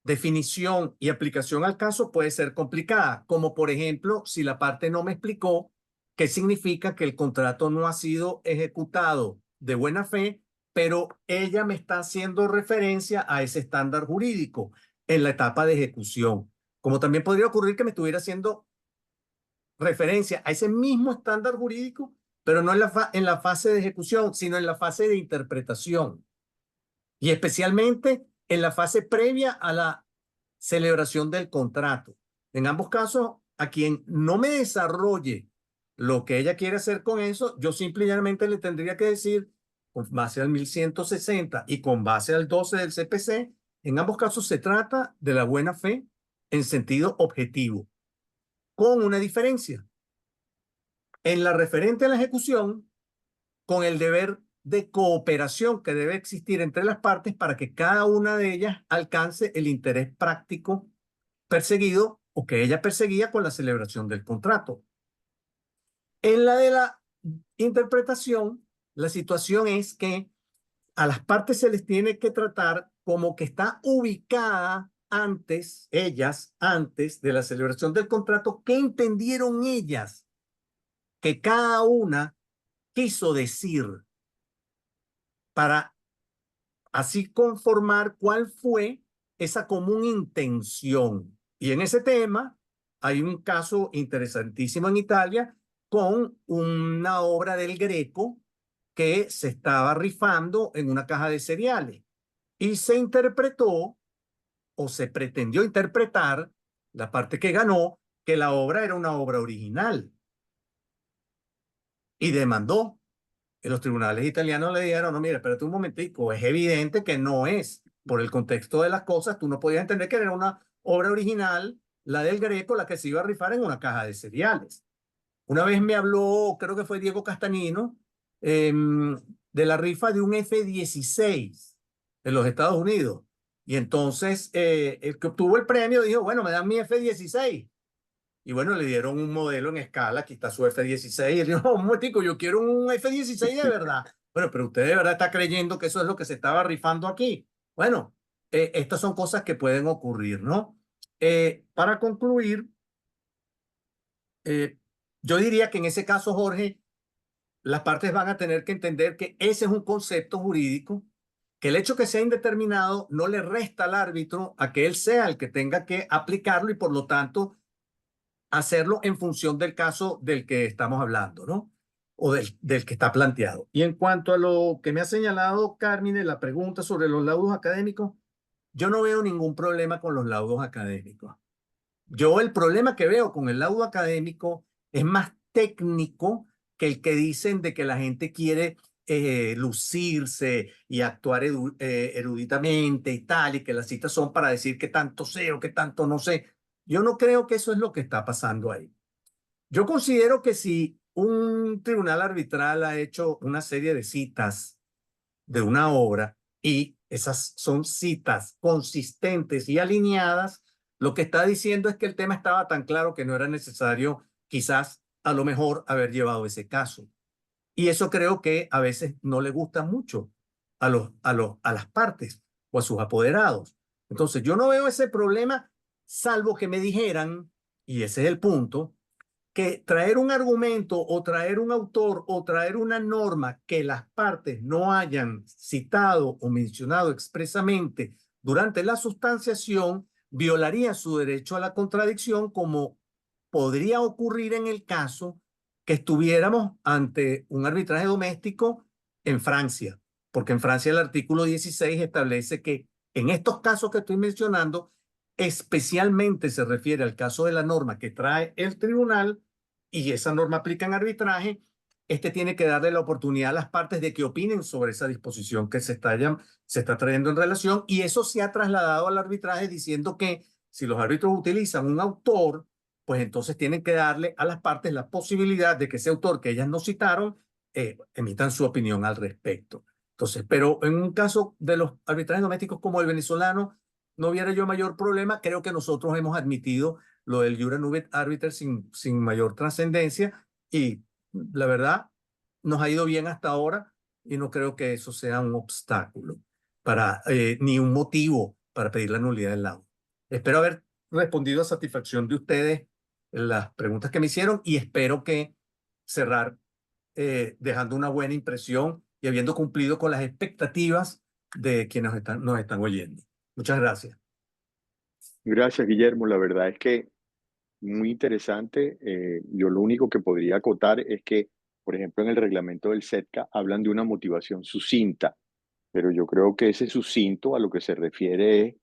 definición y aplicación al caso puede ser complicada, como por ejemplo, si la parte no me explicó qué significa que el contrato no ha sido ejecutado de buena fe, pero ella me está haciendo referencia a ese estándar jurídico en la etapa de ejecución. Como también podría ocurrir que me estuviera haciendo referencia a ese mismo estándar jurídico, pero no en la fase de ejecución, sino en la fase de interpretación. Y especialmente en la fase previa a la celebración del contrato. En ambos casos, a quien no me desarrolle lo que ella quiere hacer con eso, yo simplemente le tendría que decir, con base al 1160 y con base al 12 del CPC, en ambos casos se trata de la buena fe en sentido objetivo, con una diferencia. En la referente a la ejecución, con el deber de cooperación que debe existir entre las partes para que cada una de ellas alcance el interés práctico perseguido o que ella perseguía con la celebración del contrato. En la de la interpretación, la situación es que a las partes se les tiene que tratar como que está ubicada ellas antes de la celebración del contrato. ¿Qué entendieron ellas que cada una quiso decir para así conformar cuál fue esa común intención? Y en ese tema hay un caso interesantísimo en Italia con una obra del Greco que se estaba rifando en una caja de cereales y se interpretó o se pretendió interpretar, la parte que ganó, que la obra era una obra original y demandó. Y los tribunales italianos le dijeron, no, mira, espérate un momentico, es evidente que no es. Por el contexto de las cosas, tú no podías entender que era una obra original, la del Greco, la que se iba a rifar en una caja de cereales. Una vez me habló, creo que fue Diego Castanino, de la rifa de un F-16 en los Estados Unidos. Y entonces el que obtuvo el premio dijo, bueno, me dan mi F-16. Y bueno, le dieron un modelo en escala, aquí está su F-16, y él dijo, un momentico, yo quiero un F-16 de verdad. Bueno, pero usted de verdad está creyendo que eso es lo que se estaba rifando aquí. Bueno, estas son cosas que pueden ocurrir, ¿no? Para concluir, eh, yo diría que en ese caso, Jorge, las partes van a tener que entender que ese es un concepto jurídico, que el hecho que sea indeterminado no le resta al árbitro a que él sea el que tenga que aplicarlo y por lo tanto hacerlo en función del caso del que estamos hablando, ¿no? O del que está planteado. Y en cuanto a lo que me ha señalado Carmine, la pregunta sobre los laudos académicos, yo no veo ningún problema con los laudos académicos. Yo el problema que veo con el laudo académico es más técnico que el que dicen de que la gente quiere lucirse y actuar eruditamente y tal, y que las citas son para decir qué tanto sé o qué tanto no sé. Yo no creo que eso es lo que está pasando ahí. Yo considero que si un tribunal arbitral ha hecho una serie de citas de una obra y esas son citas consistentes y alineadas, lo que está diciendo es que el tema estaba tan claro que no era necesario quizás a lo mejor haber llevado ese caso. Y eso creo que a veces no le gusta mucho a las partes o a sus apoderados. Entonces yo no veo ese problema, salvo que me dijeran, y ese es el punto, que traer un argumento o traer un autor o traer una norma que las partes no hayan citado o mencionado expresamente durante la sustanciación violaría su derecho a la contradicción, como podría ocurrir en el caso que estuviéramos ante un arbitraje doméstico en Francia, porque en Francia el artículo 16 establece que en estos casos que estoy mencionando, especialmente se refiere al caso de la norma que trae el tribunal, y esa norma aplica en arbitraje, este tiene que darle la oportunidad a las partes de que opinen sobre esa disposición que se está trayendo en relación, y eso se ha trasladado al arbitraje diciendo que si los árbitros utilizan un autor, pues entonces tienen que darle a las partes la posibilidad de que ese autor que ellas no citaron emitan su opinión al respecto. Entonces, pero en un caso de los arbitrajes domésticos como el venezolano, no hubiera yo mayor problema. Creo que nosotros hemos admitido lo del Jura Nubet Arbiter sin mayor trascendencia y la verdad nos ha ido bien hasta ahora y no creo que eso sea un obstáculo para ni un motivo para pedir la nulidad del laudo. Espero haber respondido a satisfacción de ustedes las preguntas que me hicieron y espero que cerrar dejando una buena impresión y habiendo cumplido con las expectativas de quienes nos están oyendo. Muchas gracias. Gracias, Guillermo. La verdad es que muy interesante. Yo lo único que podría acotar es que, por ejemplo, en el reglamento del SETCA hablan de una motivación sucinta, pero yo creo que ese sucinto a lo que se refiere es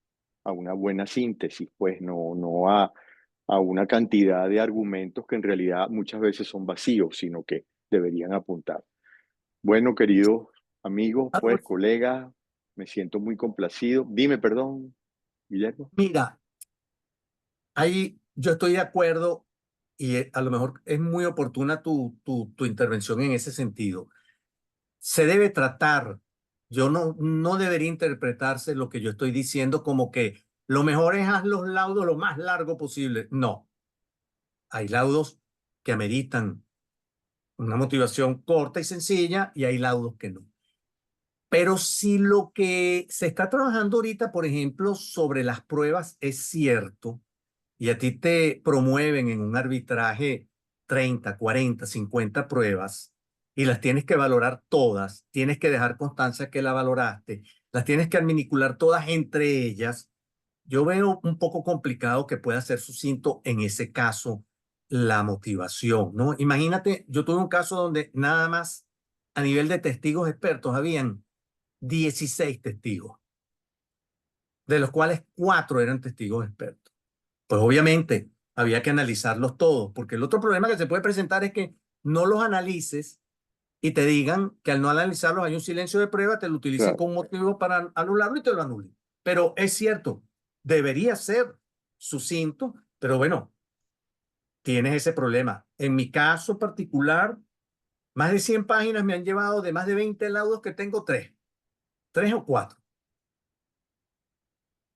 a una buena síntesis, pues no a una cantidad de argumentos que en realidad muchas veces son vacíos, sino que deberían apuntar. Bueno, queridos amigos, pues Adolfo, colegas, me siento muy complacido. Dime, perdón, Guillermo. mira, ahí yo estoy de acuerdo y a lo mejor es muy oportuna tu intervención en ese sentido. Se debe tratar, yo no debería interpretarse lo que yo estoy diciendo como que lo mejor es haz los laudos lo más largo posible. No, hay laudos que ameritan una motivación corta y sencilla y hay laudos que no. Pero si lo que se está trabajando ahorita, por ejemplo, sobre las pruebas es cierto, y a ti te promueven en un arbitraje 30, 40, 50 pruebas y las tienes que valorar todas, tienes que dejar constancia que la valoraste, las tienes que adminicular todas entre ellas, yo veo un poco complicado que pueda ser sucinto en ese caso la motivación, ¿no? Imagínate, yo tuve un caso donde nada más a nivel de testigos expertos habían 16 testigos, de los cuales 4 eran testigos expertos. Pues obviamente había que analizarlos todos, porque el otro problema que se puede presentar es que no los analices y te digan que al no analizarlos hay un silencio de prueba, te lo utilicen Claro. como motivo para anularlo y te lo anulen. Pero es cierto, debería ser sucinto, pero bueno, tienes ese problema. En mi caso particular, más de 100 páginas me han llevado de más de 20 laudos que tengo 3 o 4.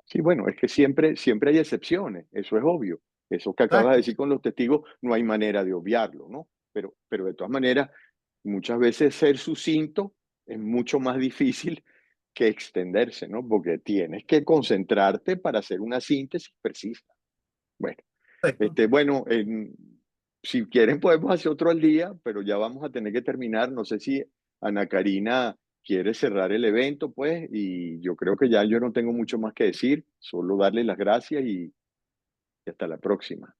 Sí, bueno, es que siempre hay excepciones, eso es obvio. Eso que acabas de Exacto. decir con los testigos, no hay manera de obviarlo, ¿no? Pero de todas maneras, muchas veces ser sucinto es mucho más difícil que extenderse, ¿no? Porque tienes que concentrarte para hacer una síntesis precisa. Bueno, Perfecto. bueno, si quieren podemos hacer otro al día, pero ya vamos a tener que terminar. No sé si Ana Karina quiere cerrar el evento, pues, y yo creo que ya yo no tengo mucho más que decir, solo darle las gracias y hasta la próxima.